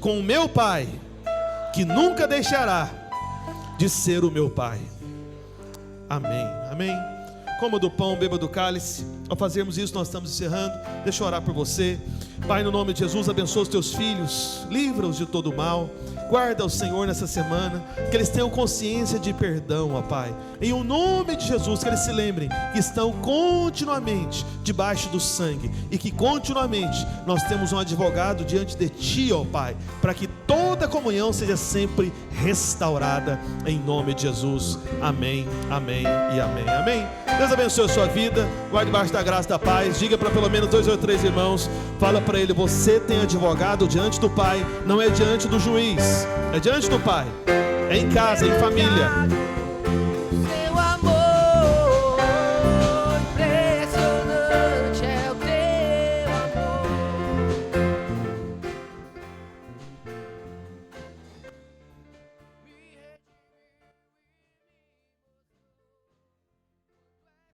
com o meu Pai, que nunca deixará de ser o meu Pai. Amém, amém. Coma do pão, beba do cálice. Ao fazermos isso, nós estamos encerrando. Deixa eu orar por você. Pai, no nome de Jesus, abençoa os teus filhos, livra-os de todo mal. Guarda o Senhor nessa semana, que eles tenham consciência de perdão, ó Pai. Em o nome de Jesus, que eles se lembrem que estão continuamente debaixo do sangue, e que continuamente nós temos um advogado diante de Ti, ó Pai, para que toda comunhão seja sempre restaurada, em nome de Jesus. Amém, amém e amém, amém. Deus abençoe a sua vida, guarde debaixo da graça e da paz. Diga para pelo menos 2 ou 3 irmãos, fala para ele: você tem advogado diante do Pai, não é diante do juiz, é diante do Pai, é em casa, é em família.